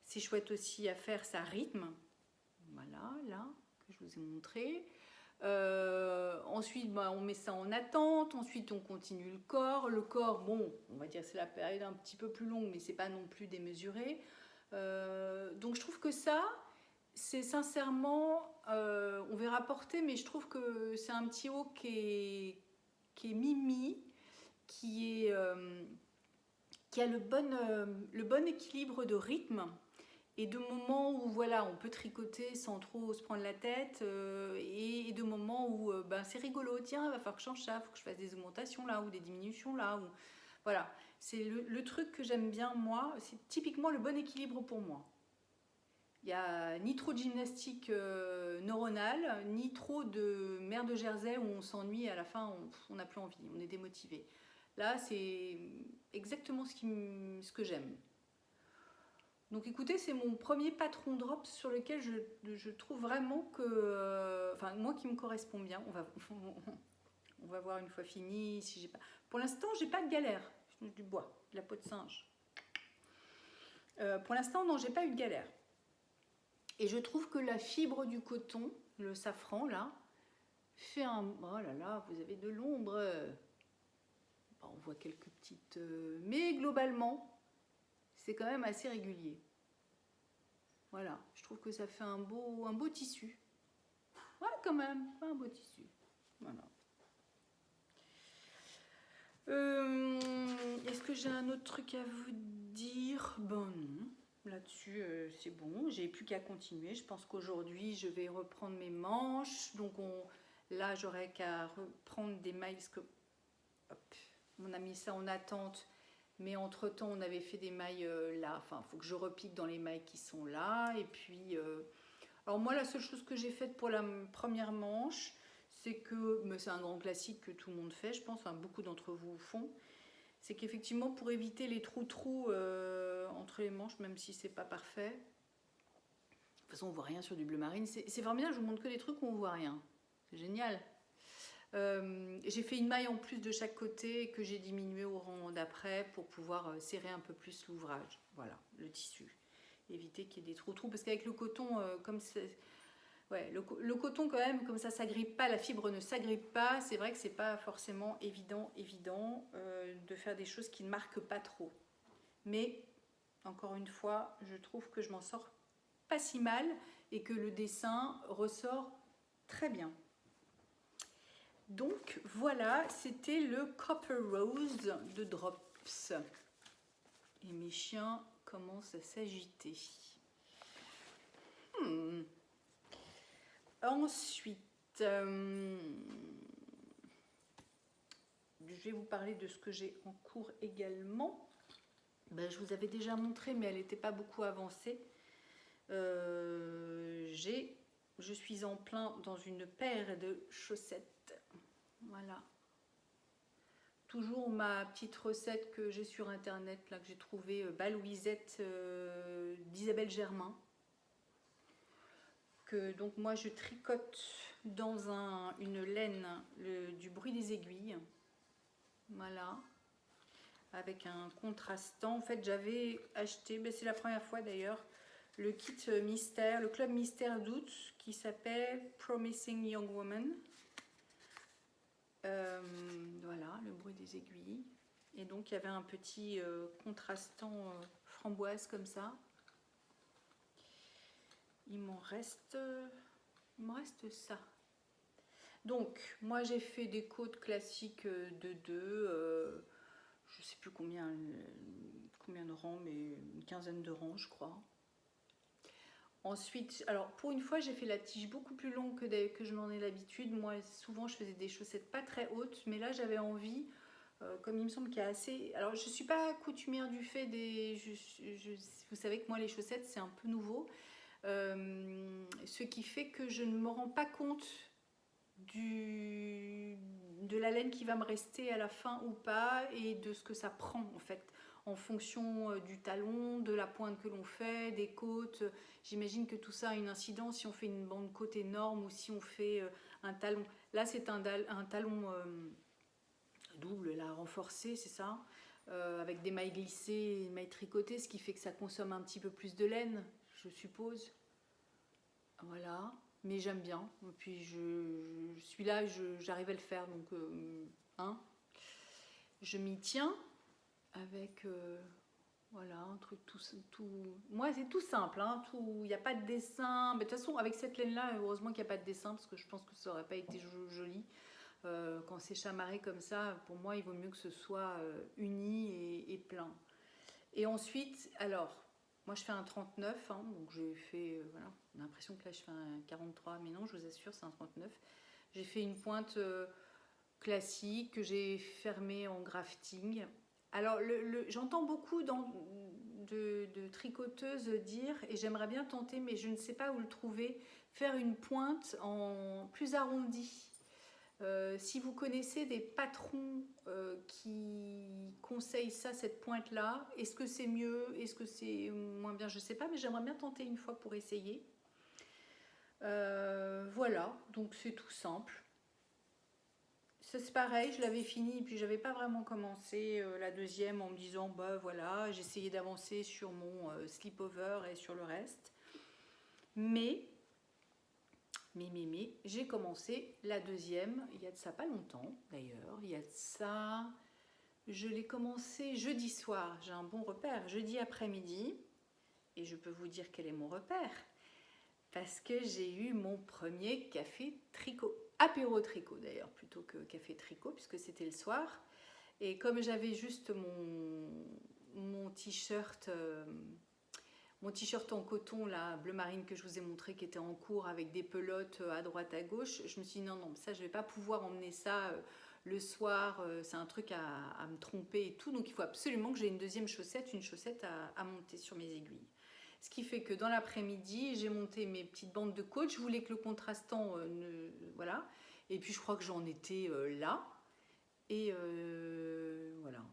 c'est chouette aussi à faire, ça rythme. Voilà, là que je vous ai montré. Ensuite on met ça en attente, ensuite on continue le corps. Le corps, bon, on va dire c'est la période un petit peu plus longue, mais c'est pas non plus démesuré. Donc je trouve que ça, c'est sincèrement, on verra porter, mais je trouve que c'est un petit haut qui est mimi, qui a le bon équilibre de rythme. Et de moments où voilà, on peut tricoter sans trop se prendre la tête et de moments où c'est rigolo, tiens, il va falloir que je change ça, il faut que je fasse des augmentations là ou des diminutions là. Voilà, c'est le truc que j'aime bien moi, c'est typiquement le bon équilibre pour moi. Il n'y a ni trop de gymnastique neuronale, ni trop de mer de Jersey où on s'ennuie et à la fin on n'a plus envie, on est démotivé. Là, c'est exactement ce que j'aime. Donc écoutez, c'est mon premier patron drop sur lequel je trouve vraiment que, moi qui me correspond bien. On va voir une fois fini. Si j'ai pas, pour l'instant, j'ai pas de galère. Je touche du bois, de la peau de singe. Pour l'instant, non, j'ai pas eu de galère. Et je trouve que la fibre du coton, le safran là, fait un... Oh là là, vous avez de l'ombre. On voit quelques petites... Mais globalement, c'est quand même assez régulier. Voilà, je trouve que ça fait un beau tissu. Ouais, quand même, un beau tissu. Voilà. Est-ce que j'ai un autre truc à vous dire? Ben non, là-dessus c'est bon, j'ai plus qu'à continuer. Je pense qu'aujourd'hui je vais reprendre mes manches. Donc là j'aurais qu'à reprendre des mailles parce que hop, on a mis ça en attente. Mais entre temps on avait fait des mailles là, enfin il faut que je repique dans les mailles qui sont là. Et puis, alors moi la seule chose que j'ai faite pour la première manche, c'est que, mais c'est un grand classique que tout le monde fait, je pense, enfin beaucoup d'entre vous font, c'est qu'effectivement pour éviter les trous entre les manches, même si c'est pas parfait, de toute façon on voit rien sur du bleu marine, c'est vraiment bien, je vous montre que des trucs où on voit rien, c'est génial. J'ai fait une maille en plus de chaque côté que j'ai diminué au rang d'après pour pouvoir serrer un peu plus l'ouvrage. Voilà, le tissu. Éviter qu'il y ait des trous parce qu'avec le coton, comme c'est... Ouais, le coton quand même, comme ça s'agrippe pas, la fibre ne s'agrippe pas, c'est vrai que c'est pas forcément évident de faire des choses qui ne marquent pas trop. Mais, encore une fois, je trouve que je m'en sors pas si mal et que le dessin ressort très bien. Donc voilà, c'était le Copper Rose de Drops. Et mes chiens commencent à s'agiter. Ensuite, je vais vous parler de ce que j'ai en cours également. Je vous avais déjà montré, mais elle n'était pas beaucoup avancée. Je suis en plein dans une paire de chaussettes. Voilà. toujours ma petite recette que j'ai sur internet, là que j'ai trouvée, Balouisette d'Isabelle Germain. Que donc moi je tricote dans une laine du bruit des aiguilles. Voilà. Avec un contrastant. En fait, j'avais acheté, ben c'est la première fois d'ailleurs, le kit mystère, le club mystère d'août qui s'appelle Promising Young Woman. Voilà, le bruit des aiguilles. Et donc, il y avait un petit contrastant framboise comme ça. Il m'en reste ça. Donc, moi, j'ai fait des côtes classiques de 2. Je ne sais plus combien de rangs, mais une quinzaine de rangs, je crois. Ensuite, alors pour une fois, j'ai fait la tige beaucoup plus longue que je n'en ai l'habitude. Moi, souvent, je faisais des chaussettes pas très hautes, mais là, j'avais envie, comme il me semble qu'il y a assez... Alors, je ne suis pas coutumière du fait des... vous savez que moi, les chaussettes, c'est un peu nouveau. Ce qui fait que je ne me rends pas compte de la laine qui va me rester à la fin ou pas, et de ce que ça prend, en fait, en fonction du talon, de la pointe que l'on fait, des côtes. J'imagine que tout ça a une incidence si on fait une bande côte énorme ou si on fait un talon. Là, c'est un talon double, là, renforcé, c'est ça, avec des mailles glissées et mailles tricotées, ce qui fait que ça consomme un petit peu plus de laine, je suppose. Voilà, mais j'aime bien. Et puis je suis là, j'arrive à le faire, donc hein, je m'y tiens avec... voilà, un truc tout... Moi, c'est tout simple, hein, il n'y a pas de dessin. Mais de toute façon, avec cette laine-là, heureusement qu'il n'y a pas de dessin, parce que je pense que ça n'aurait pas été joli. Quand c'est chamarré comme ça, pour moi, il vaut mieux que ce soit uni et plein. Et ensuite, alors, moi, je fais un 39, hein, donc j'ai fait... voilà, on a l'impression que là, je fais un 43, mais non, je vous assure, c'est un 39. J'ai fait une pointe classique que j'ai fermée en grafting. Alors, j'entends beaucoup de tricoteuses dire, et j'aimerais bien tenter, mais je ne sais pas où le trouver, faire une pointe en plus arrondie. Si vous connaissez des patrons qui conseillent ça, cette pointe-là, est-ce que c'est mieux, est-ce que c'est moins bien, je ne sais pas, mais j'aimerais bien tenter une fois pour essayer. Voilà, donc c'est tout simple. C'est pareil, je l'avais fini et puis j'avais pas vraiment commencé la deuxième en me disant bah voilà, j'essayais d'avancer sur mon slip-over et sur le reste. Mais j'ai commencé la deuxième, il y a de ça pas longtemps d'ailleurs, il y a de ça, je l'ai commencé jeudi soir, j'ai un bon repère, jeudi après-midi, et je peux vous dire quel est mon repère, parce que j'ai eu mon premier café tricot. Apéro tricot d'ailleurs, plutôt que café tricot, puisque c'était le soir. Et comme j'avais juste mon t-shirt en coton, là, bleu marine, que je vous ai montré, qui était en cours avec des pelotes à droite à gauche, je me suis dit non, ça, je ne vais pas pouvoir emmener ça le soir. C'est un truc à me tromper et tout. Donc, il faut absolument que j'ai une deuxième chaussette, une chaussette à monter sur mes aiguilles. Ce qui fait que dans l'après-midi, j'ai monté mes petites bandes de côte. Je voulais que le contrastant, voilà. Et puis je crois que j'en étais là. Et voilà.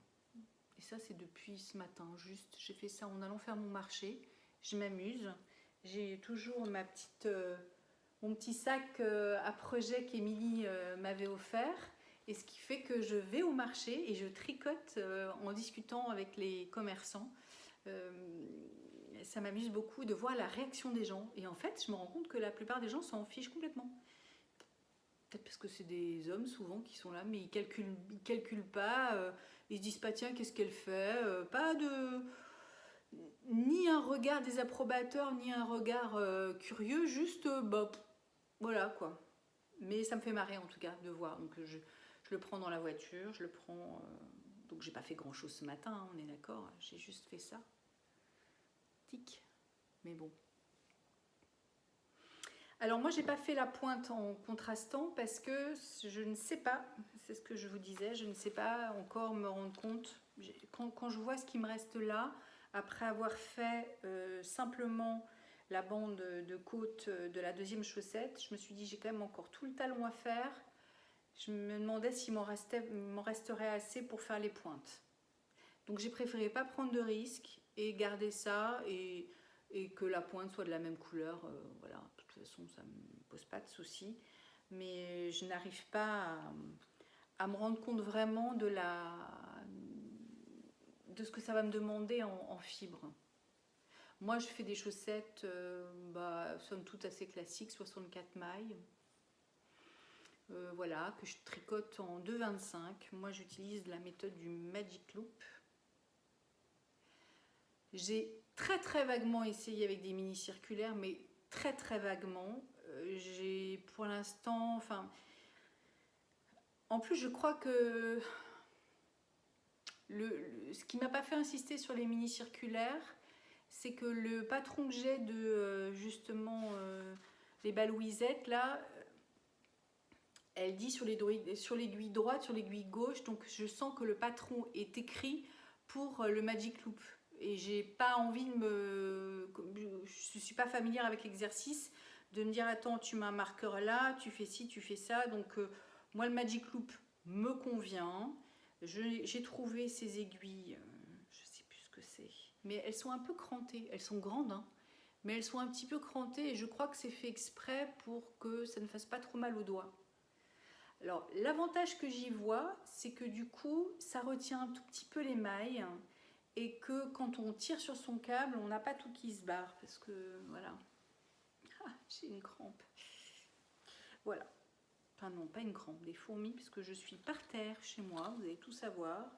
Et ça, c'est depuis ce matin. Juste, j'ai fait ça en allant faire mon marché. Je m'amuse. J'ai toujours mon petit sac à projet qu'Émilie m'avait offert. Et ce qui fait que je vais au marché et je tricote en discutant avec les commerçants. Ça m'amuse beaucoup de voir la réaction des gens. Et en fait, je me rends compte que la plupart des gens s'en fichent complètement. Peut-être parce que c'est des hommes souvent qui sont là, mais ils calculent pas. Ils se disent pas, tiens, qu'est-ce qu'elle fait, pas de... Ni un regard désapprobateur, ni un regard curieux, juste, bah, voilà quoi. Mais ça me fait marrer en tout cas de voir. Donc je le prends dans la voiture, je le prends... donc j'ai pas fait grand chose ce matin, hein, on est d'accord, j'ai juste fait ça. Mais bon. Alors moi j'ai pas fait la pointe en contrastant parce que je ne sais pas, c'est ce que je vous disais, je ne sais pas encore me rendre compte. Quand je vois ce qui me reste là, après avoir fait simplement la bande de côte de la deuxième chaussette, je me suis dit j'ai quand même encore tout le talon à faire. je me demandais s'il m'en resterait assez pour faire les pointes. Donc j'ai préféré pas prendre de risques et garder ça et que la pointe soit de la même couleur. Voilà, de toute façon ça me pose pas de soucis. Mais je n'arrive pas à me rendre compte vraiment de ce que ça va me demander en fibre. Moi je fais des chaussettes somme toute assez classiques, 64 mailles. Voilà, que je tricote en 2,25. Moi j'utilise la méthode du Magic Loop. J'ai très vaguement essayé avec des mini circulaires, mais très vaguement. J'ai pour l'instant, enfin, en plus je crois que ce qui m'a pas fait insister sur les mini circulaires, c'est que le patron que j'ai de justement les balouisettes là, elle dit sur l'aiguille droite, sur l'aiguille gauche, donc je sens que le patron est écrit pour le Magic Loop. Et j'ai pas envie je suis pas familière avec l'exercice, de me dire attends, tu mets un marqueur là, tu fais ci, tu fais ça. Donc moi le Magic Loop me convient. J'ai trouvé ces aiguilles, je sais plus ce que c'est, mais elles sont un peu crantées, elles sont grandes, hein, mais elles sont un petit peu crantées et je crois que c'est fait exprès pour que ça ne fasse pas trop mal aux doigts. Alors l'avantage que j'y vois, c'est que du coup ça retient un tout petit peu les mailles et que quand on tire sur son câble, on n'a pas tout qui se barre parce que voilà. Ah, j'ai une crampe. Voilà. Enfin non, pas une crampe, des fourmis parce que je suis par terre chez moi, vous allez tout savoir.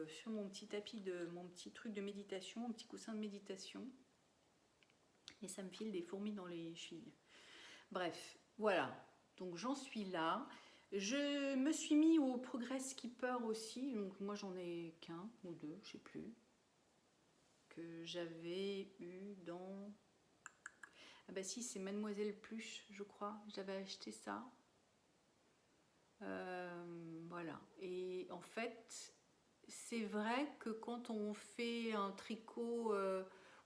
Sur mon petit tapis mon petit truc de méditation, mon petit coussin de méditation. Et ça me file des fourmis dans les chevilles. Bref, voilà. Donc j'en suis là. Je me suis mis au Progress Keeper aussi. Donc moi j'en ai qu'un ou deux, je sais plus. Que j'avais eu dans... Ah bah si, c'est Mademoiselle Pluche, je crois. J'avais acheté ça. Voilà. Et en fait, c'est vrai que quand on fait un tricot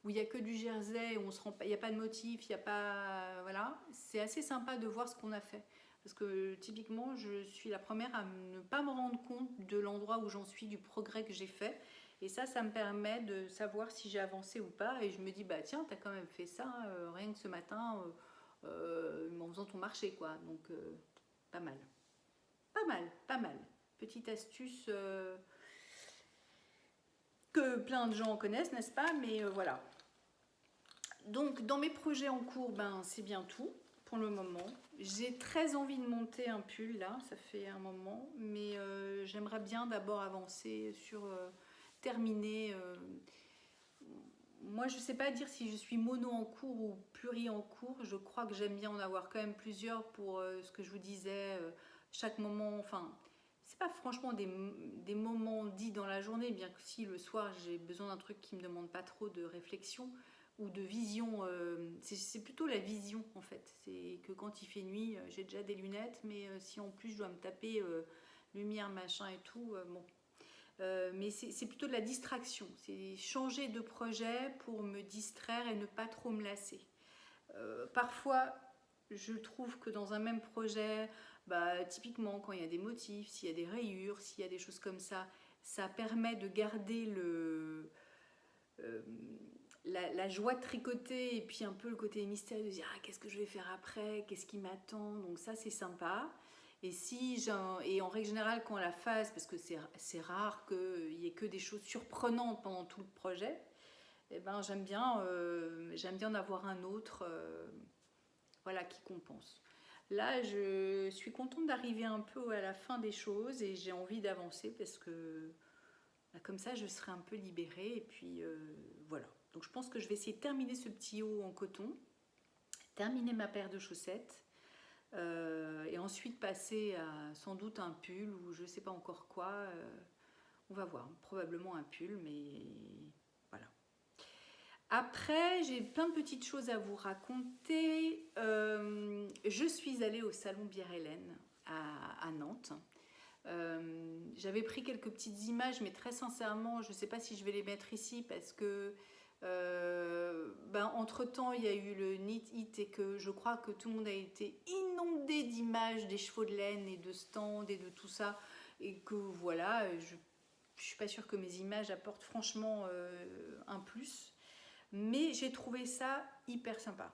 où il n'y a que du jersey, où il n'y a pas de motif, il n'y a pas... Voilà, c'est assez sympa de voir ce qu'on a fait. Parce que typiquement, je suis la première à ne pas me rendre compte de l'endroit où j'en suis, du progrès que j'ai fait. Et ça me permet de savoir si j'ai avancé ou pas. Et je me dis, bah tiens, t'as quand même fait ça, rien que ce matin, en faisant ton marché, quoi. Donc, pas mal. Pas mal. Petite astuce que plein de gens connaissent, n'est-ce pas? Mais voilà. Donc, dans mes projets en cours, c'est bien tout pour le moment. J'ai très envie de monter un pull, là, ça fait un moment. Mais j'aimerais bien d'abord avancer sur terminer. Moi, je ne sais pas dire si je suis mono en cours ou pluri en cours. Je crois que j'aime bien en avoir quand même plusieurs pour ce que je vous disais, chaque moment, enfin, c'est pas franchement des moments dits dans la journée, bien que si le soir j'ai besoin d'un truc qui me demande pas trop de réflexion ou de vision, c'est plutôt la vision en fait. C'est que quand il fait nuit, j'ai déjà des lunettes, mais si en plus je dois me taper lumière, machin et tout, bon. Mais c'est plutôt de la distraction, c'est changer de projet pour me distraire et ne pas trop me lasser. Parfois, je trouve que dans un même projet, typiquement quand il y a des motifs, s'il y a des rayures, s'il y a des choses comme ça permet de garder la joie de tricoter et puis un peu le côté mystérieux de dire qu'est-ce que je vais faire après, qu'est-ce qui m'attend, donc ça c'est sympa. Et en règle générale, quand la phase, parce que c'est rare qu'il n'y ait que des choses surprenantes pendant tout le projet, j'aime bien en avoir un autre voilà, qui compense. Là, je suis contente d'arriver un peu à la fin des choses et j'ai envie d'avancer parce que comme ça, je serai un peu libérée. Et puis voilà. Donc je pense que je vais essayer de terminer ce petit haut en coton, terminer ma paire de chaussettes. Et ensuite passer à sans doute un pull ou je sais pas encore quoi, on va voir, probablement un pull, mais voilà. Après, j'ai plein de petites choses à vous raconter. Je suis allée au salon Bière-Hélène à Nantes. J'avais pris quelques petites images, mais très sincèrement, je ne sais pas si je vais les mettre ici parce que Entre-temps, il y a eu le Knit It et que je crois que tout le monde a été inondé d'images des chevaux de laine et de stands et de tout ça. Et que voilà, je ne suis pas sûre que mes images apportent franchement un plus. Mais j'ai trouvé ça hyper sympa.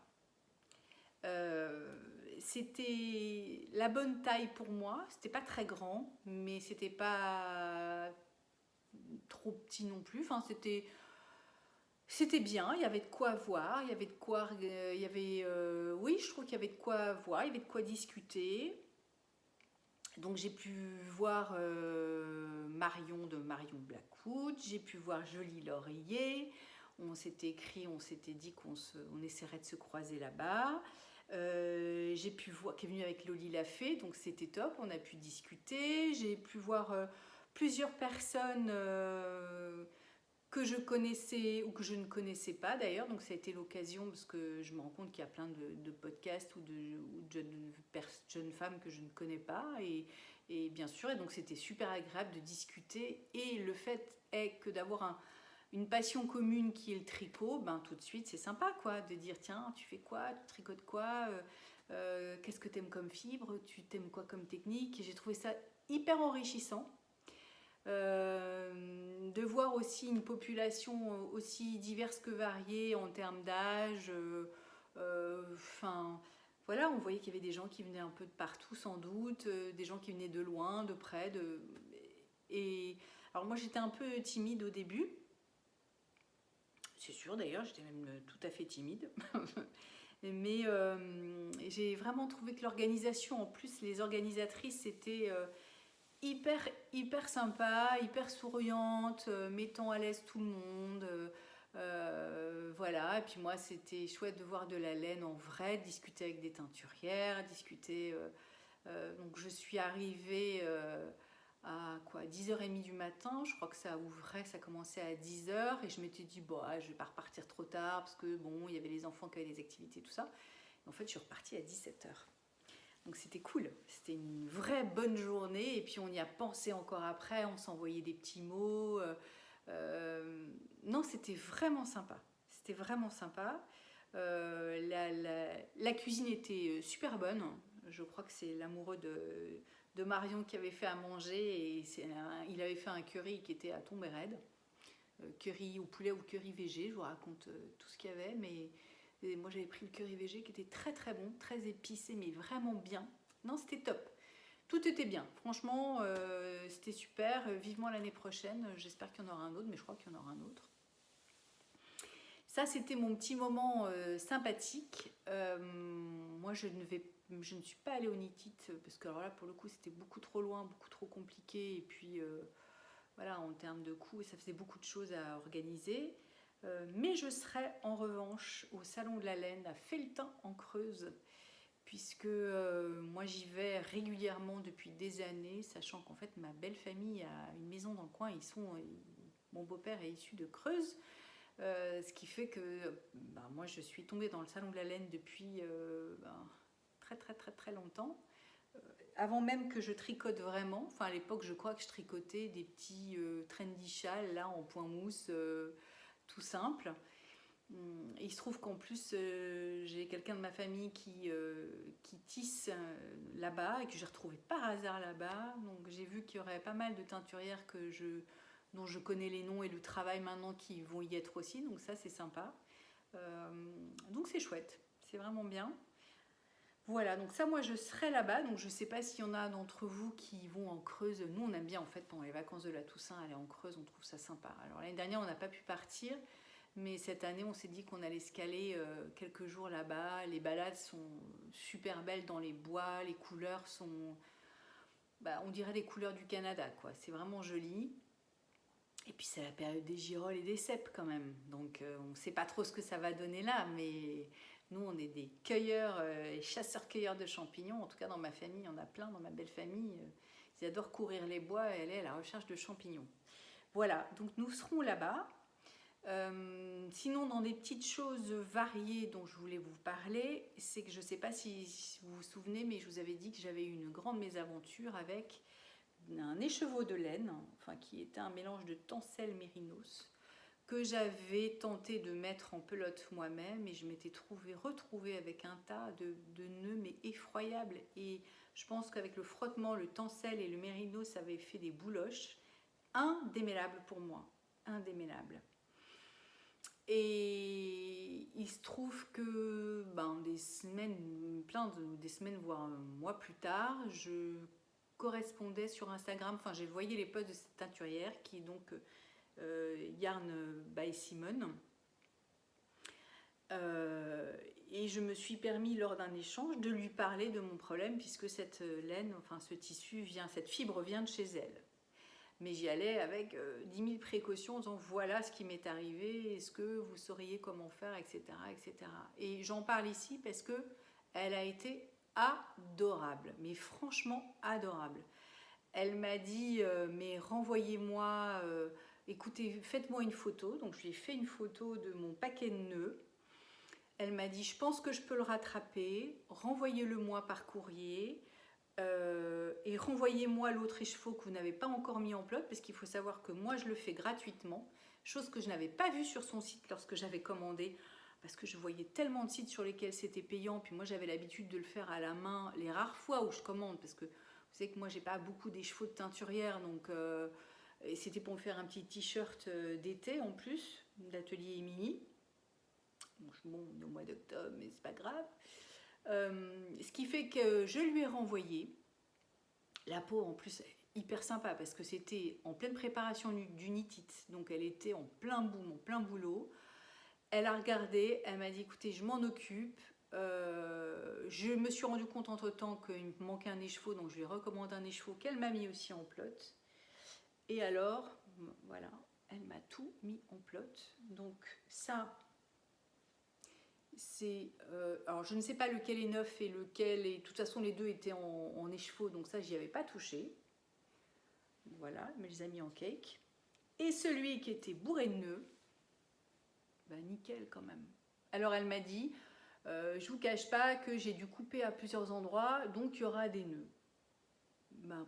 C'était la bonne taille pour moi. C'était pas très grand, mais c'était pas trop petit non plus. Enfin, c'était bien, il y avait de quoi voir, il y avait de quoi, oui, je trouve qu'il y avait de quoi voir, il y avait de quoi discuter. Donc j'ai pu voir Marion de Marion Blackwood, j'ai pu voir Jolie Laurier, on s'était écrit, on s'était dit on essaierait de se croiser là-bas. J'ai pu voir, qui est venue avec Loli Lafay, donc c'était top, on a pu discuter. J'ai pu voir plusieurs personnes que je connaissais ou que je ne connaissais pas d'ailleurs, donc ça a été l'occasion parce que je me rends compte qu'il y a plein de podcasts ou de jeunes femmes que je ne connais pas et bien sûr, et donc c'était super agréable de discuter et le fait est que d'avoir une passion commune qui est le tricot, ben tout de suite c'est sympa quoi, de dire tiens tu fais quoi, tu tricotes quoi, qu'est-ce que tu aimes comme fibre, tu t'aimes quoi comme technique, et j'ai trouvé ça hyper enrichissant. De voir aussi une population aussi diverse que variée en termes d'âge. Voilà, on voyait qu'il y avait des gens qui venaient un peu de partout sans doute, des gens qui venaient de loin, de près. Et alors moi j'étais un peu timide au début. C'est sûr d'ailleurs, j'étais même tout à fait timide. Mais j'ai vraiment trouvé que l'organisation, en plus les organisatrices, c'était hyper sympa, hyper souriante, mettant à l'aise tout le monde. Voilà, et puis moi c'était chouette de voir de la laine en vrai, discuter avec des teinturières, discuter. Donc je suis arrivée à quoi, 10h30 du matin, je crois que ça ouvrait, ça commençait à 10h et je m'étais dit bon, je vais pas repartir trop tard parce que bon, il y avait les enfants qui avaient des activités, tout ça. Et en fait, je suis repartie à 17h. Donc c'était cool, c'était une vraie bonne journée et puis on y a pensé encore après, on s'envoyait des petits mots. Non, c'était vraiment sympa. C'était vraiment sympa. La cuisine était super bonne. Je crois que c'est l'amoureux de Marion qui avait fait à manger et il avait fait un curry qui était à tomber raide. Curry au poulet ou curry végé, je vous raconte tout ce qu'il y avait, mais moi j'avais pris le curry végé qui était très très bon, très épicé mais vraiment bien. Non, c'était top. Tout était bien. Franchement, c'était super. Vivement l'année prochaine. J'espère qu'il y en aura un autre, mais je crois qu'il y en aura un autre. Ça, c'était mon petit moment sympathique. Moi, je ne suis pas allée au Knit It parce que alors là, pour le coup, c'était beaucoup trop loin, beaucoup trop compliqué. Et puis, voilà, en termes de coûts, ça faisait beaucoup de choses à organiser. Mais je serai en revanche au Salon de la Laine à Felletin en Creuse, puisque moi j'y vais régulièrement depuis des années, sachant qu'en fait ma belle famille a une maison dans le coin, mon beau-père est issu de Creuse, ce qui fait que moi je suis tombée dans le Salon de la Laine depuis très très très très longtemps. Avant même que je tricote vraiment, enfin à l'époque je crois que je tricotais des petits trendy châles là en point mousse tout simple. Il se trouve qu'en plus j'ai quelqu'un de ma famille qui tisse là-bas et que j'ai retrouvé par hasard là-bas. Donc j'ai vu qu'il y aurait pas mal de teinturières dont je connais les noms et le travail maintenant qui vont y être aussi. Donc ça c'est sympa. Donc c'est chouette, c'est vraiment bien. Voilà, donc ça moi je serai là-bas, donc je sais pas s'il y en a d'entre vous qui vont en Creuse. Nous on aime bien en fait pendant les vacances de la Toussaint aller en Creuse, on trouve ça sympa. Alors l'année dernière on n'a pas pu partir, mais cette année on s'est dit qu'on allait se caler quelques jours là-bas. Les balades sont super belles dans les bois, les couleurs sont, on dirait les couleurs du Canada quoi, c'est vraiment joli. Et puis c'est la période des girolles et des cèpes quand même, donc on ne sait pas trop ce que ça va donner là, mais nous on est des cueilleurs et chasseurs-cueilleurs de champignons, en tout cas dans ma famille, il y en a plein, dans ma belle famille, ils adorent courir les bois et aller à la recherche de champignons. Voilà, donc nous serons là-bas. Sinon dans des petites choses variées dont je voulais vous parler, c'est que je ne sais pas si vous vous souvenez, mais je vous avais dit que j'avais eu une grande mésaventure avec un écheveau de laine, enfin qui était un mélange de tencel mérinos que j'avais tenté de mettre en pelote moi-même, et je m'étais retrouvée avec un tas de nœuds mais effroyables, et je pense qu'avec le frottement, le tencel et le mérino, ça avait fait des bouloches indémêlables pour moi, indémêlables. Et il se trouve que des semaines, des semaines voire un mois plus tard, je correspondais sur Instagram, enfin j'ai voyé les posts de cette teinturière qui est donc Yarn by Simone. Et je me suis permis lors d'un échange de lui parler de mon problème, puisque cette laine, enfin ce tissu cette fibre vient de chez elle. Mais j'y allais avec 10 000 précautions en disant voilà ce qui m'est arrivé, est-ce que vous sauriez comment faire, etc. etc. Et j'en parle ici parce que elle a été adorable, mais franchement adorable. Elle m'a dit mais renvoyez-moi, écoutez, faites-moi une photo. Donc je lui ai fait une photo de mon paquet de nœuds. Elle m'a dit je pense que je peux le rattraper, renvoyez-le moi par courrier. Et renvoyez-moi l'autre écheveau que vous n'avez pas encore mis en pelote, parce qu'il faut savoir que moi je le fais gratuitement, chose que je n'avais pas vue sur son site lorsque j'avais commandé, parce que je voyais tellement de sites sur lesquels c'était payant, puis moi j'avais l'habitude de le faire à la main les rares fois où je commande, parce que vous savez que moi j'ai pas beaucoup d'écheveaux de teinturière, donc et c'était pour me faire un petit t-shirt d'été en plus, d'atelier Émilie. Bon, on est au mois d'octobre, mais c'est pas grave. Ce qui fait que je lui ai renvoyé. La peau en plus hyper sympa parce que c'était en pleine préparation du nitite, donc elle était en plein boom, en plein boulot. Elle a regardé, elle m'a dit écoutez je m'en occupe. Je me suis rendu compte entre temps qu'il me manquait un écheveau, donc je lui ai recommandé un écheveau qu'elle m'a mis aussi en pelote. Et alors voilà, elle m'a tout mis en pelote. Donc ça c'est alors je ne sais pas lequel est neuf et lequel est, de toute façon les deux étaient en écheveau, donc ça j'y avais pas touché. Voilà, mais je les ai mis en cake. Et celui qui était bourré de nœuds, nickel quand même. Alors elle m'a dit je vous cache pas que j'ai dû couper à plusieurs endroits, donc il y aura des nœuds.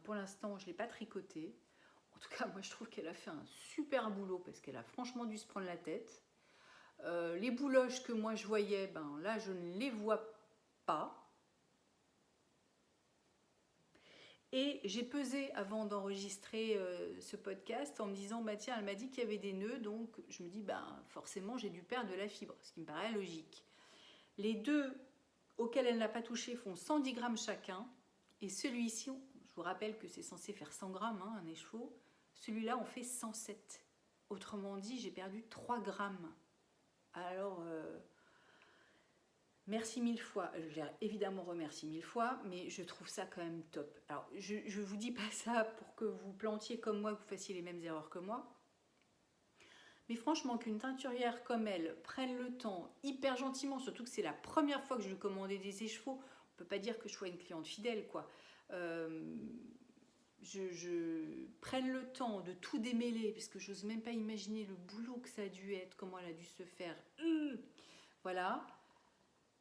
Pour l'instant je l'ai pas tricoté. En tout cas moi je trouve qu'elle a fait un super boulot parce qu'elle a franchement dû se prendre la tête. Les bouloches que moi je voyais, là je ne les vois pas. Et j'ai pesé avant d'enregistrer ce podcast en me disant tiens, elle m'a dit qu'il y avait des nœuds, donc je me dis forcément j'ai dû perdre de la fibre, ce qui me paraît logique. Les deux auxquels elle n'a pas touché font 110 grammes chacun, et celui-ci, je vous rappelle que c'est censé faire 100 grammes un écheveau, celui-là en fait 107. Autrement dit, j'ai perdu 3 grammes. Alors, merci mille fois, je l'ai évidemment remercie mille fois, mais je trouve ça quand même top. Alors, je ne vous dis pas ça pour que vous plantiez comme moi, que vous fassiez les mêmes erreurs que moi, mais franchement, qu'une teinturière comme elle prenne le temps, hyper gentiment, surtout que c'est la première fois que je lui commandais des écheveaux, on ne peut pas dire que je sois une cliente fidèle, quoi. Je prenne le temps de tout démêler, parce que j'ose même pas imaginer le boulot que ça a dû être, comment elle a dû se faire. Voilà.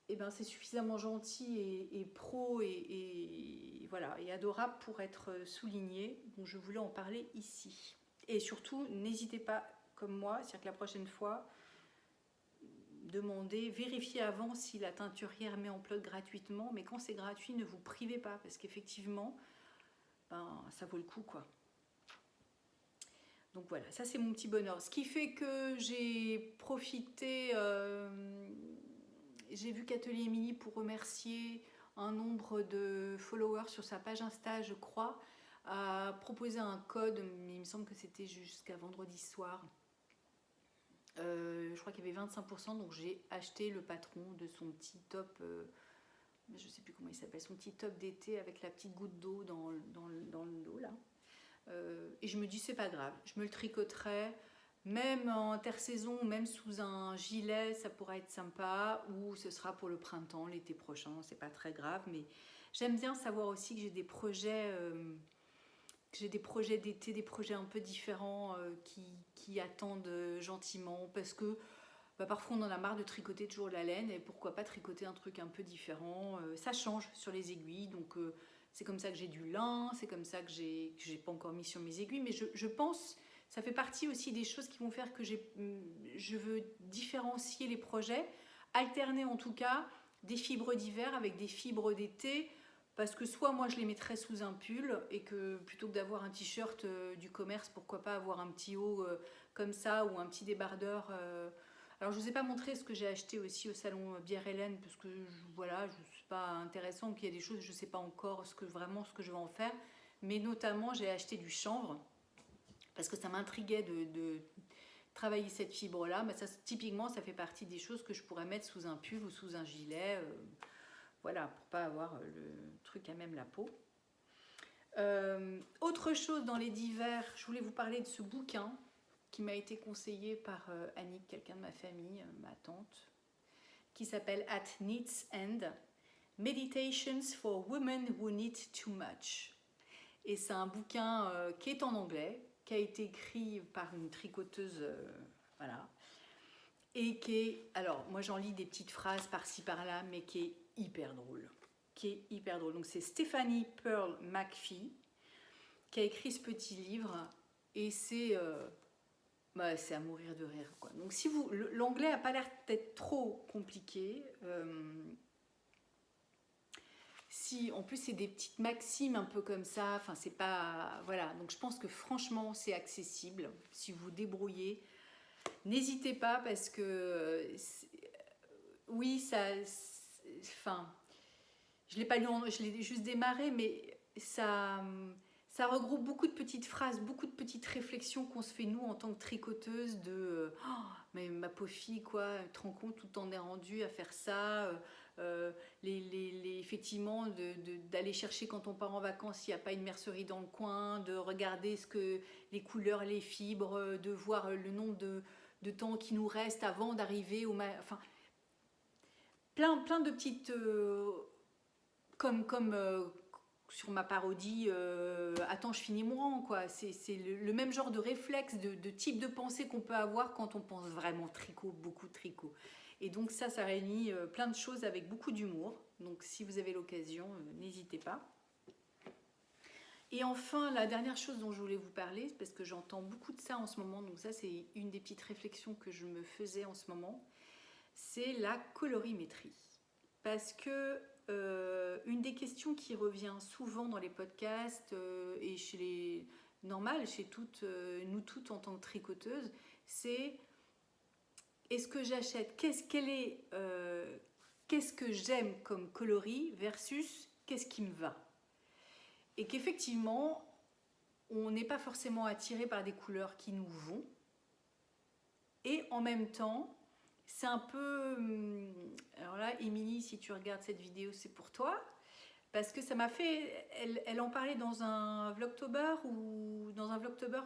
Et c'est suffisamment gentil et pro et voilà, et adorable pour être souligné. Donc je voulais en parler ici. Et surtout, n'hésitez pas, comme moi, c'est-à-dire que la prochaine fois, demandez, vérifiez avant si la teinturière met en pelote gratuitement, mais quand c'est gratuit, ne vous privez pas, parce qu'effectivement, ça vaut le coup, quoi. Donc voilà, ça c'est mon petit bonheur. Ce qui fait que j'ai profité, j'ai vu qu'Atelier Émilie, pour remercier un nombre de followers sur sa page Insta, je crois, a proposé un code, mais il me semble que c'était jusqu'à vendredi soir. Je crois qu'il y avait 25%, donc j'ai acheté le patron de son petit top, je ne sais plus comment il s'appelle, son petit top d'été avec la petite goutte d'eau dans le dos là. Et je me dis c'est pas grave, je me le tricoterai, même en intersaison, même sous un gilet, ça pourrait être sympa, ou ce sera pour le printemps, l'été prochain, c'est pas très grave, mais j'aime bien savoir aussi que j'ai des projets d'été, des projets un peu différents qui attendent gentiment, parce que parfois on en a marre de tricoter toujours de la laine, et pourquoi pas tricoter un truc un peu différent, ça change sur les aiguilles, donc c'est comme ça que j'ai du lin, c'est comme ça que j'ai pas encore mis sur mes aiguilles, mais je pense Ça fait partie aussi des choses qui vont faire que je veux différencier les projets, alterner en tout cas des fibres d'hiver avec des fibres d'été, parce que soit moi je les mettrais sous un pull et que plutôt que d'avoir un t-shirt du commerce, pourquoi pas avoir un petit haut comme ça ou un petit débardeur. Alors je ne vous ai pas montré ce que j'ai acheté aussi au salon Bière Hélène parce que voilà, je ne suis pas intéressant, qu'il y a des choses je ne sais pas encore vraiment ce que je vais en faire, mais notamment j'ai acheté du chanvre parce que ça m'intriguait de travailler cette fibre là, mais ça typiquement ça fait partie des choses que je pourrais mettre sous un pull ou sous un gilet, voilà, pour pas avoir le truc à même la peau. Autre chose dans les divers, je voulais vous parler de ce bouquin qui m'a été conseillé par Annick, quelqu'un de ma famille, ma tante, qui s'appelle At Needs End, Meditations for Women Who Need Too Much. Et c'est un bouquin qui est en anglais, qui a été écrit par une tricoteuse, voilà, et qui est, alors moi j'en lis des petites phrases par-ci par-là, mais qui est hyper drôle. Donc c'est Stephanie Pearl McPhee qui a écrit ce petit livre, et c'est à mourir de rire, quoi. Donc si vous, l'anglais a pas l'air d'être trop compliqué. Si en plus c'est des petites maximes un peu comme ça, enfin c'est pas, voilà. Donc je pense que franchement c'est accessible si vous vous débrouillez. N'hésitez pas parce que oui enfin je l'ai pas lu, je l'ai juste démarré, mais ça regroupe beaucoup de petites phrases, beaucoup de petites réflexions qu'on se fait nous en tant que tricoteuse de oh, mais ma pauvre fille, quoi, tu te rends compte où t'en es rendu à faire ça, effectivement d'aller chercher quand on part en vacances s'il n'y a pas une mercerie dans le coin, de regarder les couleurs, les fibres, de voir le nombre de temps qui nous reste avant d'arriver enfin plein de petites comme sur ma parodie attends je finis mon rang, quoi. C'est le même genre de réflexe, de type de pensée qu'on peut avoir quand on pense vraiment tricot, beaucoup de tricot. Et donc ça réunit plein de choses avec beaucoup d'humour. Donc si vous avez l'occasion, n'hésitez pas. Et enfin, la dernière chose dont je voulais vous parler, parce que j'entends beaucoup de ça en ce moment, donc ça c'est une des petites réflexions que je me faisais en ce moment, c'est la colorimétrie. Parce que une des questions qui revient souvent dans les podcasts et chez les normales, chez nous toutes en tant que tricoteuses, c'est est-ce que j'achète, qu'est-ce que j'aime comme coloris versus qu'est-ce qui me va. Et qu'effectivement, on n'est pas forcément attiré par des couleurs qui nous vont. Et en même temps, c'est un peu... Alors là, Émilie, si tu regardes cette vidéo, c'est pour toi. Parce que ça m'a fait... Elle en parlait dans un Vlogtober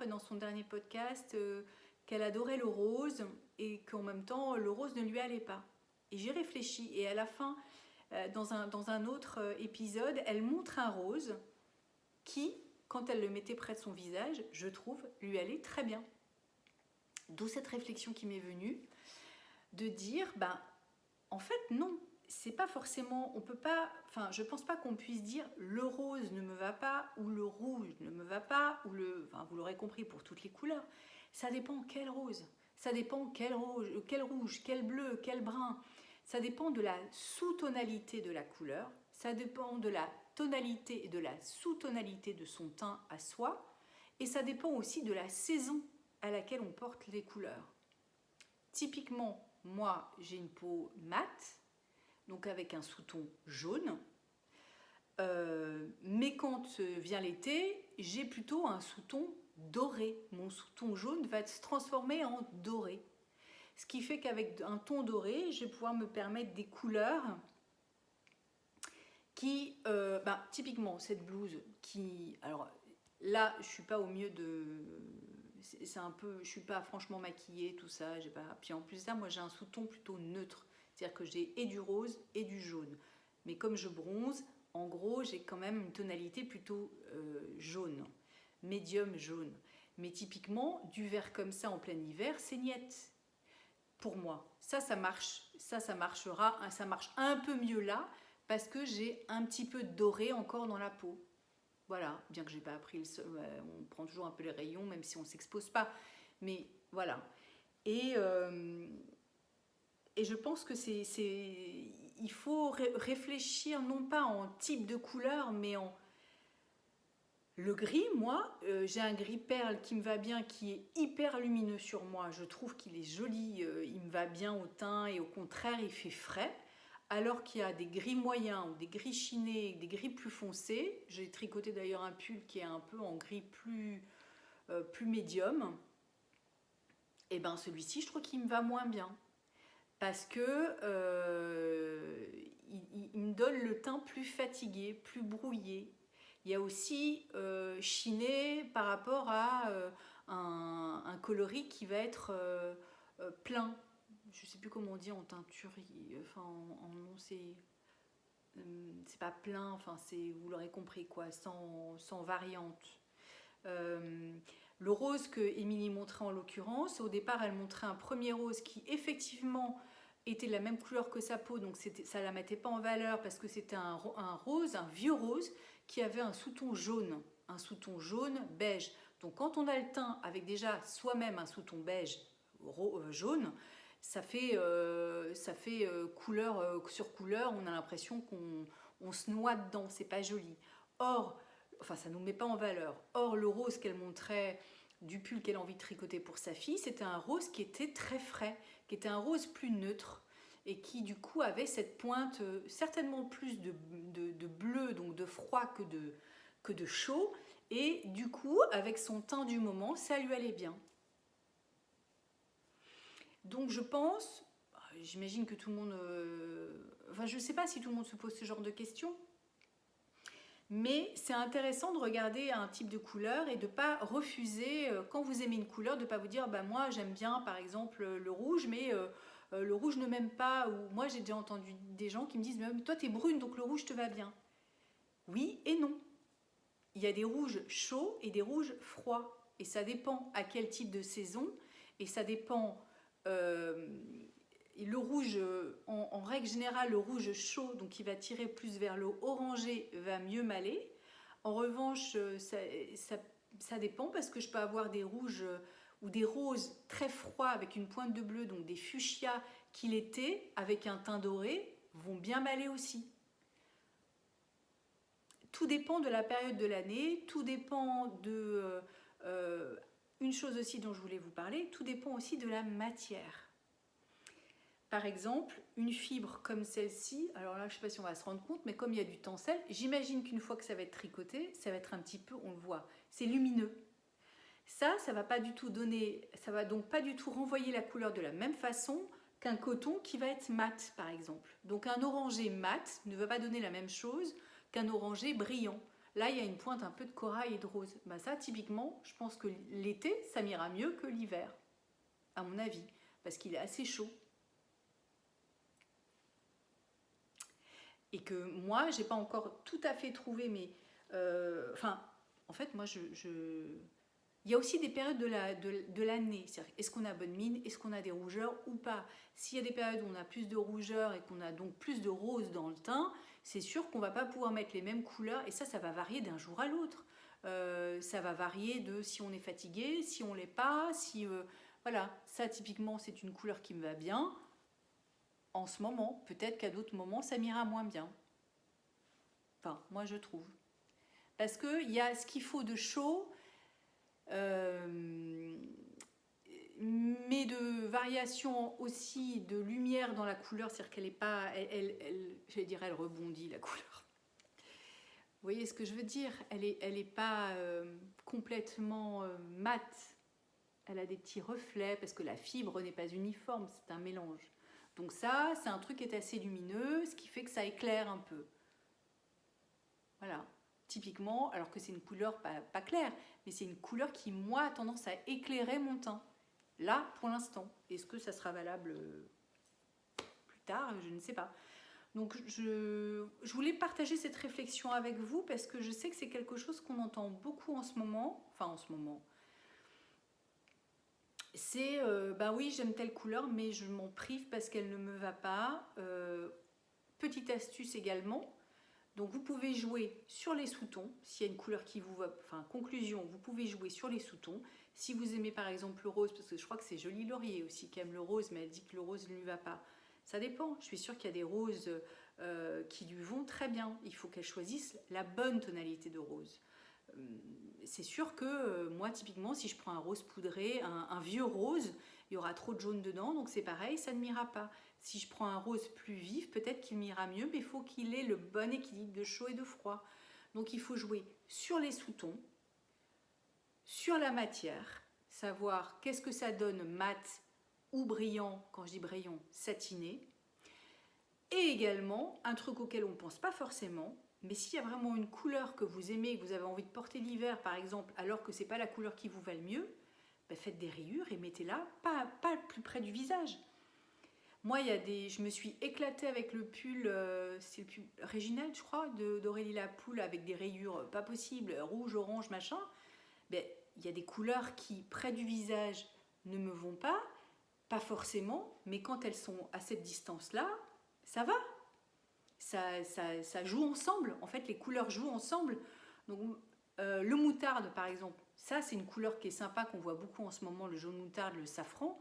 et dans son dernier podcast qu'elle adorait le rose et qu'en même temps, le rose ne lui allait pas. Et j'ai réfléchi. Et à la fin, dans un autre épisode, elle montre un rose qui, quand elle le mettait près de son visage, je trouve, lui allait très bien. D'où cette réflexion qui m'est venue de dire, en fait non, c'est pas forcément, on peut pas, enfin je pense pas qu'on puisse dire le rose ne me va pas ou le rouge ne me va pas ou vous l'aurez compris pour toutes les couleurs. Ça dépend quel rose, ça dépend quel rouge, quel bleu, quel brun. Ça dépend de la sous-tonalité de la couleur, ça dépend de la tonalité et de la sous-tonalité de son teint à soi, et ça dépend aussi de la saison à laquelle on porte les couleurs. Typiquement, moi, j'ai une peau mate, donc avec un sous-ton jaune. Mais quand vient l'été, j'ai plutôt un sous-ton doré. Mon sous-ton jaune va se transformer en doré. Ce qui fait qu'avec un ton doré, je vais pouvoir me permettre des couleurs qui, typiquement, cette blouse qui... Alors là, je ne suis pas au mieux de... C'est un peu, je suis pas franchement maquillée, tout ça, j'ai pas. Puis en plus de ça, moi j'ai un sous-ton plutôt neutre, c'est-à-dire que j'ai et du rose et du jaune. Mais comme je bronze, en gros, j'ai quand même une tonalité plutôt jaune, médium jaune. Mais typiquement, du vert comme ça en plein hiver, c'est niette. Pour moi, ça marche, ça marchera, ça marche un peu mieux là, parce que j'ai un petit peu de doré encore dans la peau. Voilà, bien que j'ai pas appris on prend toujours un peu les rayons, même si on s'expose pas. Mais voilà. Et je pense que il faut réfléchir non pas en type de couleur, mais en le gris. Moi, j'ai un gris perle qui me va bien, qui est hyper lumineux sur moi. Je trouve qu'il est joli, il me va bien au teint et au contraire, il fait frais. Alors qu'il y a des gris moyens ou des gris chinés, des gris plus foncés. J'ai tricoté d'ailleurs un pull qui est un peu en gris plus médium. Et ben celui-ci, je trouve qu'il me va moins bien. Parce que il me donne le teint plus fatigué, plus brouillé. Il y a aussi chiné par rapport à un coloris qui va être plein. Je ne sais plus comment on dit en teinture, enfin non, c'est pas plein, enfin vous l'aurez compris quoi, sans variante. Le rose que Émilie montrait en l'occurrence, au départ elle montrait un premier rose qui effectivement était de la même couleur que sa peau, donc ça ne la mettait pas en valeur parce que c'était un rose, un vieux rose qui avait un sous-ton jaune beige. Donc quand on a le teint avec déjà soi-même un sous-ton beige jaune, ça fait couleur sur couleur, on a l'impression qu'on se noie dedans, c'est pas joli. Or, enfin ça ne nous met pas en valeur. Or le rose qu'elle montrait du pull qu'elle a envie de tricoter pour sa fille, c'était un rose qui était très frais, qui était un rose plus neutre et qui du coup avait cette pointe certainement plus de bleu, donc de froid que de chaud, et du coup avec son teint du moment ça lui allait bien. Donc je pense, j'imagine que tout le monde, enfin je ne sais pas si tout le monde se pose ce genre de questions, mais c'est intéressant de regarder un type de couleur et de ne pas refuser, quand vous aimez une couleur, de ne pas vous dire bah, moi j'aime bien par exemple le rouge, mais le rouge ne m'aime pas. Ou moi j'ai déjà entendu des gens qui me disent mais toi t'es brune donc le rouge te va bien. Oui et non. Il y a des rouges chauds et des rouges froids. Et ça dépend à quel type de saison. Et ça dépend... le rouge, en règle générale, le rouge chaud, donc qui va tirer plus vers le orangé, va mieux m'aller. En revanche, ça dépend parce que je peux avoir des rouges ou des roses très froids avec une pointe de bleu, donc des fuchsias qui l'été, avec un teint doré, vont bien m'aller aussi. Tout dépend de la période de l'année, tout dépend de... une chose aussi dont je voulais vous parler, tout dépend aussi de la matière. Par exemple, une fibre comme celle-ci, alors là je ne sais pas si on va se rendre compte, mais comme il y a du tencel, j'imagine qu'une fois que ça va être tricoté, ça va être un petit peu, on le voit, c'est lumineux. Ça va pas du tout donner, ça va donc pas du tout renvoyer la couleur de la même façon qu'un coton qui va être mat par exemple. Donc un orangé mat ne va pas donner la même chose qu'un orangé brillant. Là il y a une pointe un peu de corail et de rose. Bah ça typiquement, je pense que l'été ça m'ira mieux que l'hiver, à mon avis, parce qu'il est assez chaud. Et que moi, j'ai pas encore tout à fait trouvé, mais enfin, en fait, moi, il y a aussi des périodes de l'année. Est-ce qu'on a bonne mine, est-ce qu'on a des rougeurs ou pas? S'il y a des périodes où on a plus de rougeurs et qu'on a donc plus de rose dans le teint, c'est sûr qu'on va pas pouvoir mettre les mêmes couleurs, et ça va varier d'un jour à l'autre. Ça va varier de si on est fatigué, si on l'est pas, si voilà, ça typiquement c'est une couleur qui me va bien en ce moment, peut-être qu'à d'autres moments ça m'ira moins bien. Enfin, moi je trouve. Parce qu'il y a ce qu'il faut de chaud, mais de variation aussi de lumière dans la couleur, c'est-à-dire qu'elle n'est pas, j'allais dire, elle rebondit la couleur. Vous voyez ce que je veux dire? Elle est pas complètement mate. Elle a des petits reflets parce que la fibre n'est pas uniforme, c'est un mélange. Donc ça, c'est un truc qui est assez lumineux, ce qui fait que ça éclaire un peu. Voilà, typiquement, alors que c'est une couleur pas claire, mais c'est une couleur qui, moi, a tendance à éclairer mon teint. Là, pour l'instant. Est-ce que ça sera valable plus tard? Je ne sais pas. Donc, je voulais partager cette réflexion avec vous parce que je sais que c'est quelque chose qu'on entend beaucoup en ce moment. Enfin, en ce moment. C'est bah oui j'aime telle couleur mais je m'en prive parce qu'elle ne me va pas. Petite astuce également, Donc vous pouvez jouer sur les sous-tons, s'il y a une couleur qui vous va, enfin conclusion, vous pouvez jouer sur les sous-tons. Si vous aimez par exemple le rose, parce que je crois que c'est Jolie Laurier aussi qui aime le rose, mais elle dit que le rose ne lui va pas. Ça dépend, je suis sûre qu'il y a des roses qui lui vont très bien. Il faut qu'elle choisisse la bonne tonalité de rose. C'est sûr que moi typiquement si je prends un rose poudré, un vieux rose, il y aura trop de jaune dedans, donc c'est pareil, ça ne m'ira pas. Si je prends un rose plus vif, peut-être qu'il m'ira mieux, mais il faut qu'il ait le bon équilibre de chaud et de froid. Donc il faut jouer sur les sous-tons, sur la matière, savoir qu'est-ce que ça donne mat ou brillant, quand je dis brillant, satiné. Et également, un truc auquel on ne pense pas forcément, mais s'il y a vraiment une couleur que vous aimez, que vous avez envie de porter l'hiver par exemple, alors que ce n'est pas la couleur qui vous va le mieux, ben faites des rayures et mettez-la pas plus près du visage. Moi, je me suis éclatée avec le pull, c'est le pull Réginald, je crois, d'Aurélie Lapoule, avec des rayures pas possibles, rouge, orange, machin. Ben, il y a des couleurs qui, près du visage, ne me vont pas forcément, mais quand elles sont à cette distance-là, ça va. Ça joue ensemble. En fait, les couleurs jouent ensemble. Donc, le moutarde, par exemple, ça, c'est une couleur qui est sympa, qu'on voit beaucoup en ce moment, le jaune moutarde, le safran.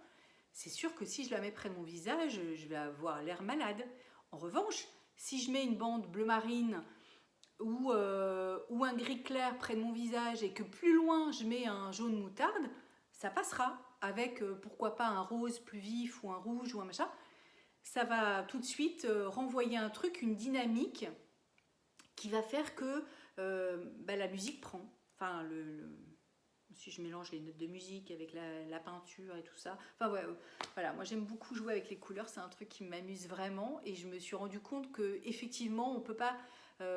C'est sûr que si je la mets près de mon visage, je vais avoir l'air malade. En revanche, si je mets une bande bleu marine ou un gris clair près de mon visage et que plus loin je mets un jaune moutarde, ça passera avec pourquoi pas un rose plus vif ou un rouge ou un machin. Ça va tout de suite renvoyer un truc, une dynamique qui va faire que la musique prend. Enfin, si je mélange les notes de musique avec la peinture et tout ça. Enfin, ouais, voilà, moi j'aime beaucoup jouer avec les couleurs, c'est un truc qui m'amuse vraiment et je me suis rendu compte qu'effectivement, on peut pas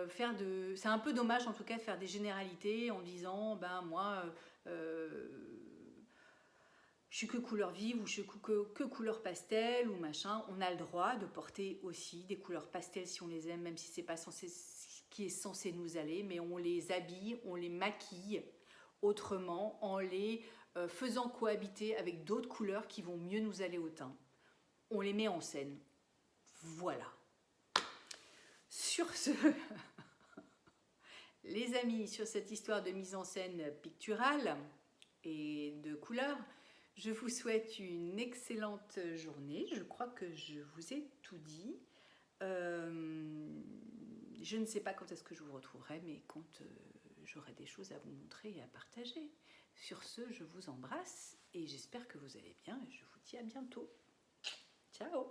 faire de... C'est un peu dommage en tout cas de faire des généralités en disant, ben moi, je suis que couleur vive ou je suis que couleur pastel ou machin. On a le droit de porter aussi des couleurs pastel si on les aime, même si c'est pas censé, ce qui est censé nous aller, mais on les habille, on les maquille autrement en les faisant cohabiter avec d'autres couleurs qui vont mieux nous aller au teint. On les met en scène. Voilà. Sur ce, les amis, sur cette histoire de mise en scène picturale et de couleurs, je vous souhaite une excellente journée. Je crois que je vous ai tout dit. Je ne sais pas quand est-ce que je vous retrouverai, mais quand j'aurai des choses à vous montrer et à partager. Sur ce, je vous embrasse et j'espère que vous allez bien et je vous dis à bientôt. Ciao!